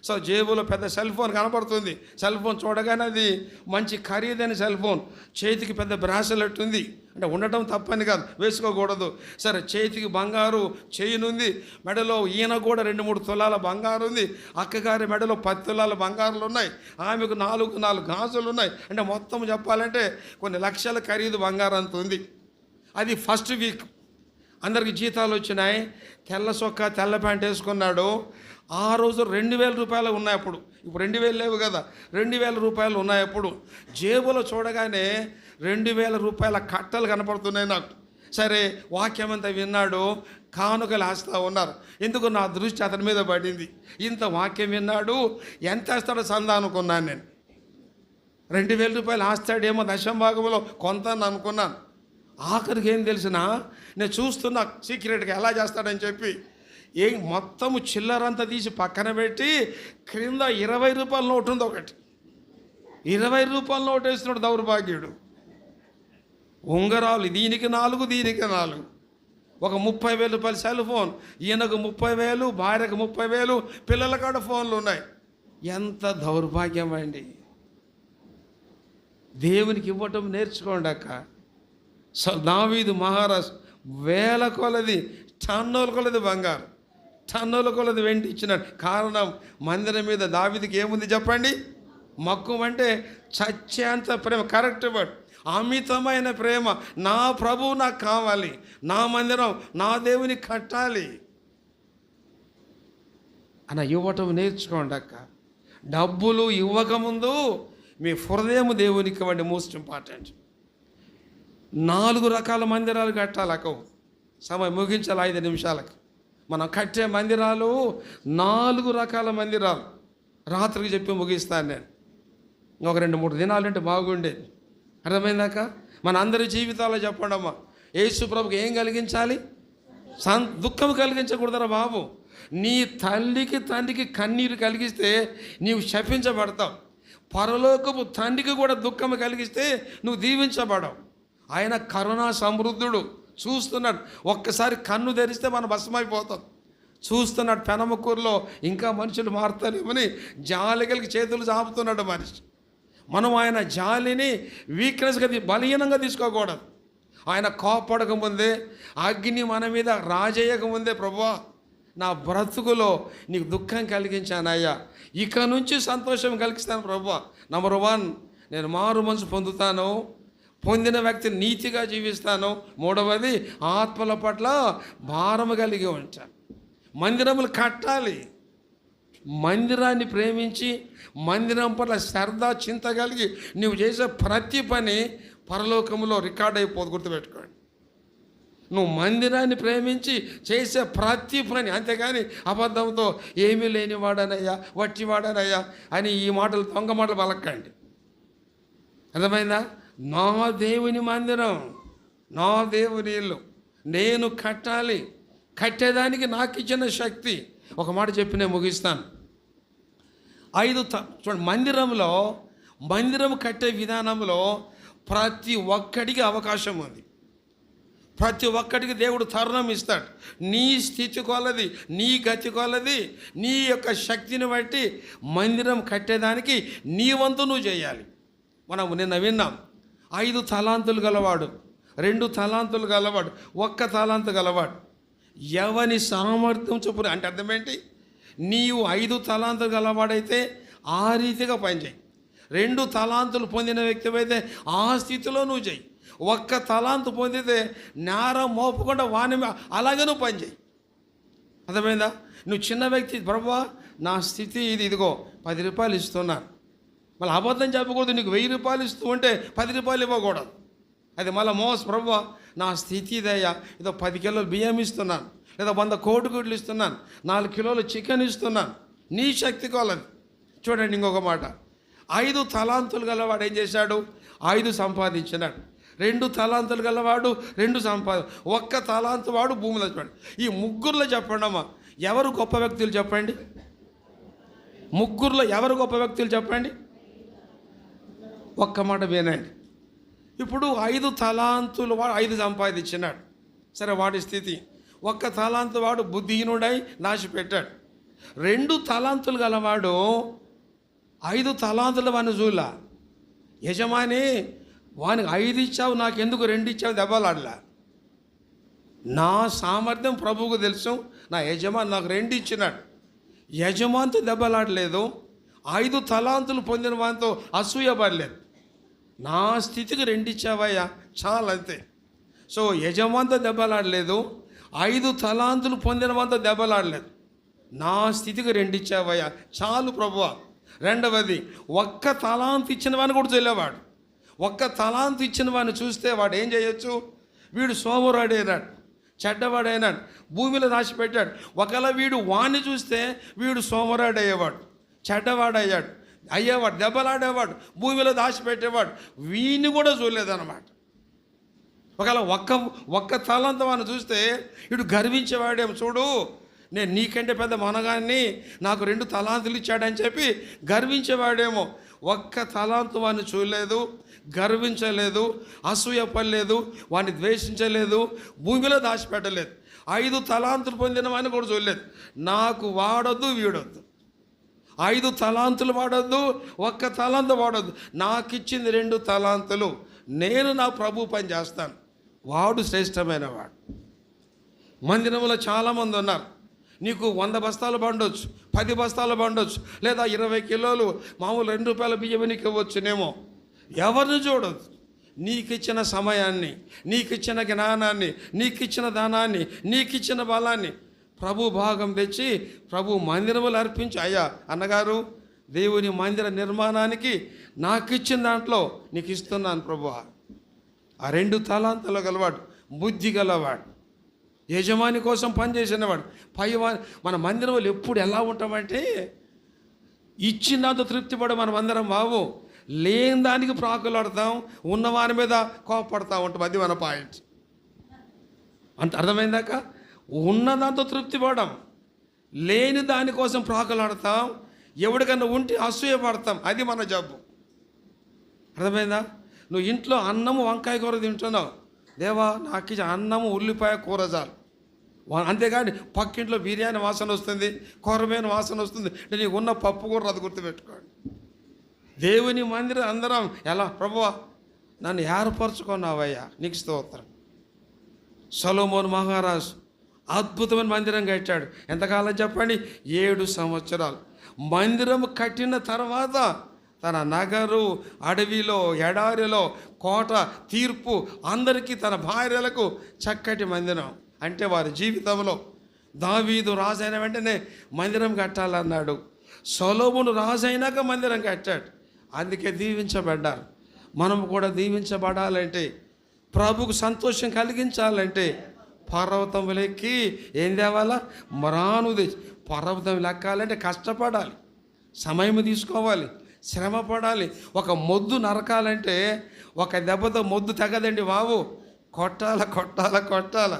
సో జేబులో పెద్ద సెల్ ఫోన్ కనపడుతుంది. సెల్ ఫోన్ చూడగానే అది మంచి ఖరీదైన సెల్ ఫోన్. చేతికి పెద్ద బ్రాస్లెట్ ఉంది. అంటే ఉండటం తప్పని కాదు, వేసుకోకూడదు. సరే, చేతికి బంగారు చైన్ ఉంది. మెడలో ఈయన కూడా 2-3 తులాల బంగారు ఉంది. అక్కగారి మెడలో 10 తులాల బంగారులు ఉన్నాయి. ఆమెకు 4 గాజులు ఉన్నాయి. అంటే మొత్తం చెప్పాలంటే కొన్ని లక్షల ఖరీదు బంగారం అంత ఉంది. అది ఫస్ట్ వీక్. అందరికి జీతాలు వచ్చినాయి. తెల్ల చొక్కా, తెల్ల ప్యాంట్ వేసుకున్నాడు. ఆ రోజు ₹2,000 ఉన్నాయి. అప్పుడు ఇప్పుడు 2,000 లేవు కదా, ₹2,000 ఉన్నాయి. అప్పుడు జేబులో చూడగానే ₹2,000 కట్టలు కనపడుతున్నాయి నాకు. సరే, వాక్యం అంతా విన్నాడు. కానుకలు వేస్తూ ఉన్నారు. ఎందుకు నా దృష్టి అతని మీద పడింది. ఇంత వాక్యం విన్నాడు, ఎంత వేస్తాడో సందా అనుకున్నాను నేను. ₹2,000 వేస్తాడేమో, దశంభాగంలో కొంత అని అనుకున్నాను. ఆఖరికి ఏం తెలిసినా, నేను చూస్తున్నా సీక్రెట్గా ఎలా చేస్తాడని చెప్పి మొత్తము చిల్లరంతా తీసి పక్కన పెట్టి క్రింద ₹20 నోటు ఉంది. ఒకటి ₹20 నోటు వేస్తున్నాడు దౌర్భాగ్యుడు. ఉంగరాలు దీనికి 4, దీనికి 4, ఒక ₹30,000 సెల్ ఫోన్. ఈయనకు 30,000, భార్యకు 30,000, పిల్లల కాడ ఫోన్లు ఉన్నాయి. ఎంత దౌర్భాగ్యం అండి. దేవునికి ఇవ్వటం నేర్చుకోండి అక్క. దావీదు మహారాజ్ వేల కొలది, టన్నుల కొలది బంగారు, టన్నుల కొలది వెండి ఇచ్చినాడు. కారణం, మందిరం మీద దావీదుకి ఏముంది చెప్పండి? మక్కువ. అంటే చచ్చేంత ప్రేమ. కరెక్ట్ వర్డ్, అమితమైన ప్రేమ. నా ప్రభువు నాకు కావాలి, నా మందిరం నా దేవుని కట్టాలి అన్న. ఇవ్వటం నేర్చుకోండి అక్క. డబ్బులు ఇవ్వకముందు మీ హృదయం దేవునికి ఇవ్వండి. Most important. 4 రకాల మందిరాలు కట్టాలి అక్క. సమయం ముగించాలి 5 నిమిషాలకి. మనం కట్టే మందిరాలు 4 రకాల మందిరాలు. రాత్రికి చెప్పి ముగిస్తాను నేను. ఒక 2-3 దినాలు అంటే బాగుండేది. అర్థమైందాక మన అందరి జీవితాల్లో చెప్పండమ్మా, యేసు ప్రభుకి ఏం కలిగించాలి? దుఃఖం కలిగించకూడదురా బాబు. నీ తల్లికి తండ్రికి కన్నీరు కలిగిస్తే నీవు శపించబడతావు. పరలోకపు తండ్రికి కూడా దుఃఖం కలిగిస్తే నువ్వు దీవించబడవు. ఆయన కరుణా సమృద్ధుడు, చూస్తున్నాడు. ఒక్కసారి కన్ను తెరిస్తే మనం భస్మైపోతాం. చూస్తున్నాడు పెనమకూరులో ఇంకా మనుషులు మారుతారేమని జాలి కలిగి చేతులు చాపుతున్నాడు మనిషి. మనం ఆయన జాలిని వీక్నెస్గా బలహీనంగా తీసుకోకూడదు. ఆయన కోపడక ముందే, అగ్ని మన మీద రాజేయక ముందే, ప్రభువా నా బ్రతుకులో నీకు దుఃఖం కలిగించానయ్యా, ఇక నుంచి సంతోషం కలిగిస్తాను ప్రభువా. నంబర్ 1, నేను మారు మనసు పొందుతాను, పొందిన వ్యక్తిని నీతిగా జీవిస్తాను. 3వది, ఆత్మల పట్ల భారము కలిగి ఉంటాను. మందిరములు కట్టాలి. మందిరాన్ని ప్రేమించి మందిరం పట్ల శ్రద్ధ చింత కలిగి నువ్వు చేసే ప్రతి పని పరలోకంలో రికార్డ్ అయిపోదు. గుర్తుపెట్టుకోండి. నువ్వు మందిరాన్ని ప్రేమించి చేసే ప్రతి పని, అంతేగాని అబద్ధంతో ఏమీ లేనివాడనయ్యా, వట్టివాడనయ్యా అని ఈ మాటలు, దొంగ మాటలు పలకండి. అర్థమైందా? నా దేవుని మందిరం, నా దేవుని ఇల్లు నేను కట్టాలి. కట్టేదానికి నాకు ఇచ్చిన శక్తి. ఒక మాట చెప్పి నేను ముగిస్తాను. చూడండి, మందిరం కట్టే విధానంలో ప్రతి ఒక్కడికి అవకాశం ఉంది. ప్రతి ఒక్కడికి దేవుడు తరుణం ఇస్తాడు. నీ స్థితి కొలది, నీ గతి కొలది, నీ యొక్క శక్తిని బట్టి మందిరం కట్టేదానికి నీ వంతు నువ్వు చేయాలి. మనం నిన్న విన్నాం, 5 తలాంతులు గలవాడు, 2 తలాంతులు గలవాడు, 1 తలాంతు గలవాడు. ఎవని సామర్థ్యం చొప్పున, అంటే అర్థమేంటి? నీవు 5 తలాంతులు గలవాడైతే ఆ రీతిగా పనిచేయి. 2 తలాంతులు పొందిన వ్యక్తి అయితే ఆ స్థితిలో నువ్వు చేయి. 1 తలాంతు పొందితే నేరం మోపకుండా వాని అలాగే నువ్వు పనిచేయి. అర్థమైందా? నువ్వు చిన్న వ్యక్తి, ప్రభువా నా స్థితి ఇది, ఇదిగో 10 రూపాయలు ఇస్తున్నాను. మళ్ళీ అబద్ధం చెప్పకూడదు. నీకు 1000 రూపాయలు ఇస్తూ ఉంటే 10 రూపాయలు ఇవ్వకూడదు. అది మళ్ళీ ప్రభువా నా స్థితి ఇదయ్యా, ఏదో 10 కిలోలు బియ్యం ఇస్తున్నాను, లేదా 100 కోడిగుడ్లు ఇస్తున్నాను, 4 కిలోలు చికెన్ ఇస్తున్నాను, నీ శక్తి కొలది. చూడండి ఇంకొక మాట, 5 తలాంతులు గలవాడు ఏం చేశాడు? 5 సంపాదించినాడు. 2 తలాంతులు గలవాడు 2 1 తలాంతు వాడు భూమిలో చెప్పాడు. ఈ ముగ్గురులో చెప్పండి అమ్మా, ఎవరు గొప్ప వ్యక్తులు చెప్పండి? ముగ్గురులో ఎవరు గొప్ప వ్యక్తులు చెప్పండి? ఒక్క మాట వినండి. ఇప్పుడు 5 తలాంతులు వాడు 5 సంపాదించినాడు. సరే, వాడి స్థితి. 1 తలాంతు వాడు బుద్ధిహీనుడై నాశపెట్టాడు. 2 తలాంతులు గలవాడు 5 తలాంతుల వాడిని చూలా. యజమాని వానికి 5 ఇచ్చావు, నాకెందుకు 2 ఇచ్చావు దెబ్బలాడలా. నా సామర్థ్యం ప్రభువుకు తెలుసు, నా యజమాని నాకు 2 ఇచ్చినాడు. యజమానితో దెబ్బలాడలేదు, 5 తలాంతులు పొందిన వానితో అసూయపడలేదు. నా స్థితికి 2 ఇచ్చావయ్యా చాలు, అంతే. సో యజమానితో దెబ్బలాడలేదు, 5 తలాంతులు పొందిన వానితో దెబ్బలాడలేదు. నా స్థితికి 2 ఇచ్చావయ్యా చాలు ప్రభువా. 2వది, 1 తలాంతు ఇచ్చిన వాడిని కూడా తెలియవాడు. 1 తలాంతు ఇచ్చిన వాడిని చూస్తే వాడు ఏం చేయొచ్చు? వీడు సోమరుడైనాడు, చెడ్డవాడైనాడు, భూమిలో దాచిపెట్టాడు. ఒకవేళ వీడు వాణ్ణి చూస్తే వీడు సోమరుడయ్యేవాడు, చెడ్డవాడయ్యాడు, అయ్యేవాడు, దెబ్బలాడేవాడు, భూమిలో దాచిపెట్టేవాడు. వీడిని కూడా చూడలేదన్నమాట. ఒకవేళ ఒక్క తలాంతు వాడిని చూస్తే వీడు గర్వించేవాడేమో, చూడు నేను నీకంటే పెద్ద మనగాన్ని, నాకు 2 తలాంతులు ఇచ్చాడని చెప్పి గర్వించేవాడేమో. 1 తలాంతు వాడిని చూడలేదు, గర్వించలేదు, అసూయపడలేదు, వాడిని ద్వేషించలేదు, భూమిలో దాచిపెట్టలేదు. 5 తలాంతులు పొందిన వాడిని కూడా చూడలేదు. నాకు వాడొద్దు, వీడొద్దు. 5 తలాంతులు వాడొద్దు, 1 తలాంతు వాడొద్దు. నాకు ఇచ్చింది 2 తలాంతులు, నేను నా ప్రభు పని చేస్తాను. వాడు శ్రేష్టమైన వాడు. మందిరంలో చాలామంది ఉన్నారు. నీకు 100 బస్తాలు బండొచ్చు, 10 బస్తాలు బండొచ్చు, లేదా 20 కిలోలు మామూలు 2 రూపాయల బియ్యం నీకు ఇవ్వచ్చునేమో. ఎవరిని చూడొద్దు. నీకు ఇచ్చిన సమయాన్ని, నీకు ఇచ్చిన జ్ఞానాన్ని, నీకు ఇచ్చిన ధనాన్ని, నీకు ఇచ్చిన బలాన్ని ప్రభు భాగం తెచ్చి ప్రభు మందిరములు అర్పించి, అయ్యా అన్నగారు దేవుని మందిర నిర్మాణానికి నాకు ఇచ్చిన దాంట్లో నీకు ఇస్తున్నాను ప్రభు. ఆ 2 తలాంతులు గలవాడు, బుద్ధి గలవాడు. యజమాని కోసం పనిచేసినవాడు పైవాడు. మన మందిరంలో ఎప్పుడు ఎలా ఉంటామంటే ఇచ్చినంత తృప్తి పడ మనం అందరం బాబు, లేని దానికి ప్రాకులాడతాం, ఉన్నవారి మీద కోపడతా ఉంటాం. అది మన పాయింట్. అంత అర్థమైందాక? ఉన్నదాంతో తృప్తి పడం, లేని దానికోసం ప్రాకులాడతాం, ఎవరికన్నా ఉంటే అసూయపడతాం. అది మన జబ్బు. అర్థమైందా? నువ్వు ఇంట్లో అన్నము వంకాయ కూర తింటున్నావు, దేవా నాకు అన్నము ఉల్లిపాయ కూర చాలు, అంతేగాని పక్కింట్లో బిర్యానీ వాసన వస్తుంది, కొరమైన వాసన వస్తుంది అంటే నీకు ఉన్న పప్పు కూర అది గుర్తుపెట్టుకోండి. దేవుని మందిరం అందరం ఎలా, ప్రభువా నన్ను ఏర్పరచుకున్నావయ్యా, నీకు స్తోత్రం. సొలొమోను మహారాజు అద్భుతమైన మందిరం కట్టాడు. ఎంతకాలం చెప్పండి? 7 సంవత్సరాలు. మందిరం కట్టిన తర్వాత తన నగరు, అడవిలో, ఎడారిలో, కోట, తీర్పు, అందరికీ తన భార్యలకు చక్కటి మందిరం. అంటే వారి జీవితంలో దావీదు రాజు అయిన వెంటనే మందిరం కట్టాలన్నాడు. సొలొమోను రాజు అయినాక మందిరం కట్టాడు. అందుకే దీవించబడ్డారు. మనం కూడా దీవించబడాలంటే, ప్రభుకు సంతోషం కలిగించాలంటే పర్వతములెక్కి ఏం తేవాలా? మ్రాను తెచ్చి. పర్వతం లెక్కాలంటే కష్టపడాలి, సమయం తీసుకోవాలి, శ్రమ పడాలి. ఒక మొద్దు నరకాలంటే ఒక దెబ్బతో మొద్దు తెగదండి బాబు, కొట్టాల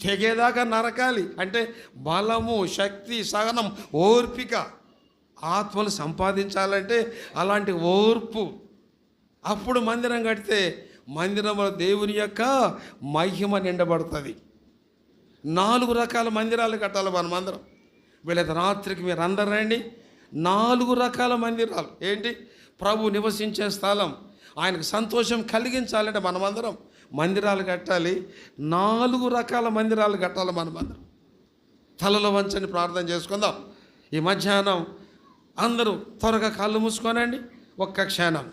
తెగేదాకా నరకాలి. అంటే బలము, శక్తి, సహనం, ఓర్పిక. ఆత్మలు సంపాదించాలంటే అలాంటి ఓర్పు. అప్పుడు మందిరం కడితే మందిరంలో దేవుని యొక్క మహిమ నిండబడుతుంది. 4 రకాల మందిరాలు కట్టాలి మనమందరం. వీళ్ళైతే రాత్రికి మీరు అందరు రండి. 4 రకాల మందిరాలు. ఏంటి? ప్రభు నివసించే స్థలం, ఆయనకు సంతోషం కలిగించాలంటే మనమందరం మందిరాలు కట్టాలి. 4 రకాల మందిరాలు కట్టాలి మనమందరం. తలలో వంచని ప్రార్థన చేసుకుందాం. ఈ మధ్యాహ్నం అందరూ త్వరగా కళ్ళు మూసుకోనండి ఒక్క క్షణం.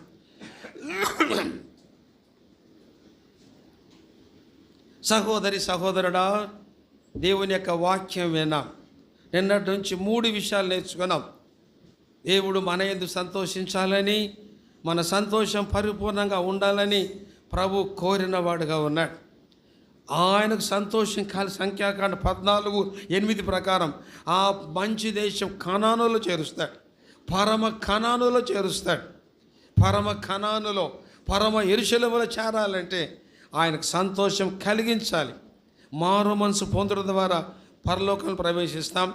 సహోదరి సహోదరుడా, దేవుని యొక్క వాక్యం విన్నాం. నిన్నటి నుంచి 3 విషయాలు నేర్చుకున్నాం. దేవుడు మన యందు సంతోషించాలని, మన సంతోషం పరిపూర్ణంగా ఉండాలని ప్రభు కోరినవాడుగా ఉన్నాడు. ఆయనకు సంతోషం సంఖ్యాకాండ 14:8 ప్రకారం ఆ మంచి దేశం కనానులో చేరుస్తాడు, పరమ కనానులో చేరుస్తాడు. పరమ కనానులో, పరమ యెరూషలేములో చేరాలంటే ఆయనకు సంతోషం కలిగించాలి. మారు మనసు పొందడం ద్వారా పరలోకం ప్రవేశిస్తాం.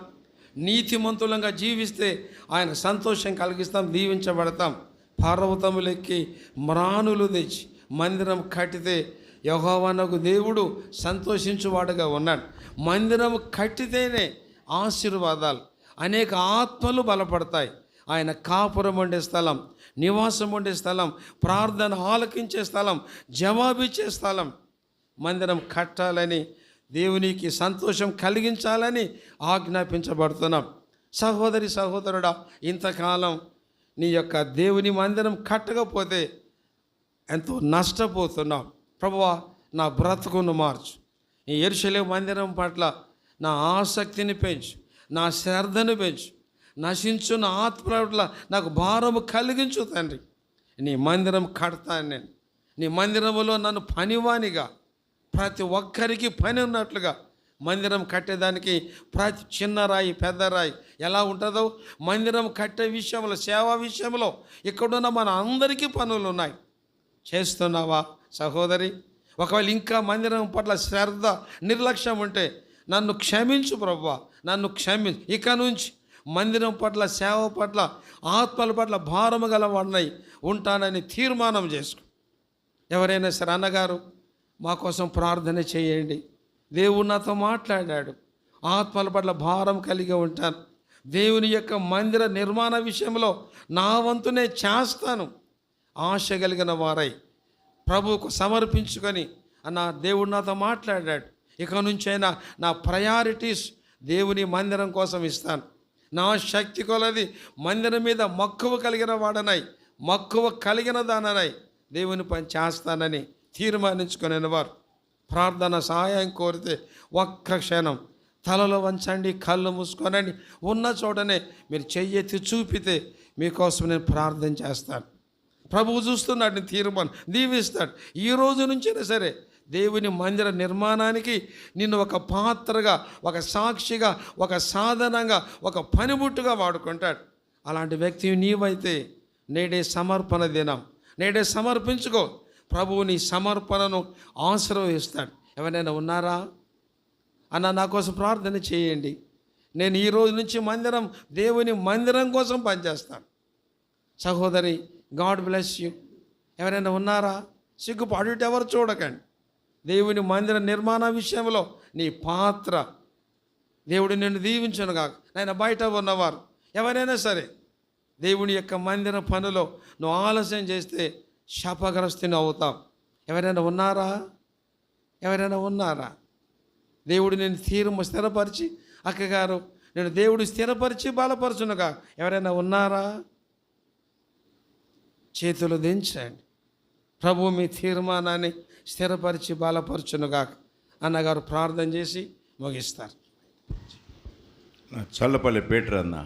నీతిమంతులంగా జీవిస్తే ఆయన సంతోషం కలిగిస్తాం, దీవించబడతాం. పర్వతములెక్కి మ్రానులు తెచ్చి మందిరం కట్టితే యెహోవానగు దేవుడు సంతోషించువాడుగా ఉన్నాడు. మందిరం కట్టితేనే ఆశీర్వాదాలు, అనేక ఆత్మలు బలపడతాయి. ఆయన కాపురం ఉండే స్థలం, నివాసం ఉండే స్థలం, ప్రార్థన ఆలకించే స్థలం, జవాబిచ్చే స్థలం. మందిరం కట్టాలని, దేవునికి సంతోషం కలిగించాలని ఆజ్ఞాపించబడుతున్నాం. సహోదరి సహోదరుడా, ఇంతకాలం నీ యొక్క దేవుని మందిరం కట్టకపోతే ఎంతో నష్టపోతున్నాం. ప్రభువా నా బ్రతుకును మార్చు, ఈ యెరూషలేము మందిరం పట్ల నా ఆసక్తిని పెంచు, నా శ్రద్ధను పెంచు, నశించున్న ఆత్మ పట్ల నాకు భారము కలిగించు తండ్రి. నీ మందిరం కడతాను నేను. నీ మందిరంలో నన్ను పనివానిగా, ప్రతి ఒక్కరికి పని ఉన్నట్లుగా మందిరం కట్టేదానికి ప్రతి చిన్న రాయి పెద్ద రాయి ఎలా ఉంటుందో మందిరం కట్టే విషయంలో, సేవా విషయంలో ఇక్కడున్న మన అందరికీ పనులు ఉన్నాయి. చేస్తున్నావా సహోదరి? ఒకవేళ ఇంకా మందిరం పట్ల శ్రద్ధ, నిర్లక్ష్యం ఉంటే నన్ను క్షమించు ప్రభువా, నన్ను క్షమించు. ఇక నుంచి మందిరం పట్ల, సేవ పట్ల, ఆత్మల పట్ల భారము గలవాడినై ఉంటానని తీర్మానం చేసుకో. ఎవరైనా సరే, అన్నగారు మా కోసం ప్రార్థన చేయండి, దేవుడు నాతో మాట్లాడాడు, ఆత్మల పట్ల భారం కలిగి ఉంటాను, దేవుని యొక్క మందిర నిర్మాణ విషయంలో నా వంతునే చేస్తాను, ఆశ కలిగిన వారై ప్రభువుకు సమర్పించుకొని అన్న దేవుడు నాతో మాట్లాడాడు. ఇక నుంచైనా నా ప్రయారిటీస్ దేవుని మందిరం కోసం ఇస్తాను. నా శక్తి కొలది మందిరం మీద మక్కువ కలిగిన వాడనై, మక్కువ కలిగిన దాననై దేవుని పని చేస్తానని తీర్మానించుకునే వారు ప్రార్థన సహాయం కోరితే ఒక్క క్షణం తలలో వంచండి, కళ్ళు మూసుకోనండి. ఉన్న చోటనే మీరు చెయ్యెత్తి చూపితే మీకోసం నేను ప్రార్థన చేస్తాను. ప్రభువు చూస్తున్నాడు, నీ తీర్మానం దీవిస్తాడు. ఈ రోజు నుంచైనా సరే దేవుని మందిర నిర్మాణానికి నిన్ను ఒక పాత్రగా, ఒక సాక్షిగా, ఒక సాధనంగా, ఒక పనిముట్టుగా వాడుకుంటాడు. అలాంటి వ్యక్తి నీవైతే నేడే సమర్పణ దినం, నేడే సమర్పించుకో. ప్రభువు నీ సమర్పణను ఆశీర్వదిస్తాడు. ఎవరైనా ఉన్నారా? అన్న నా కోసం ప్రార్థన చేయండి, నేను ఈ రోజు నుంచి దేవుని మందిరం కోసం పనిచేస్తాను. సహోదరి, గాడ్ బ్లెస్ యూ. ఎవరైనా ఉన్నారా? సిగ్గుపాటు ఎవరు చూడకండి. దేవుని మందిర నిర్మాణ విషయంలో నీ పాత్ర, దేవుడు నిన్ను దీవించును కాక. నాయన బయట ఉన్నవారు ఎవరైనా సరే, దేవుని యొక్క మందిర పనిలో నువ్వు ఆలస్యం చేస్తే శాపగ్రస్తుని అవుతావు. ఎవరైనా ఉన్నారా? ఎవరైనా ఉన్నారా? దేవుడు నేను స్థిరపరిచి, అక్కగారు నేను దేవుడు స్థిరపరిచి బలపరచునుగా. ఎవరైనా ఉన్నారా? చేతులు దించండి. ప్రభు మీ తీర్మానాన్ని స్థిరపరిచి బలపరచునుగా అన్నగారు ప్రార్థన చేసి ముగిస్తారు. చల్లపల్లి పీటర్ అన్న.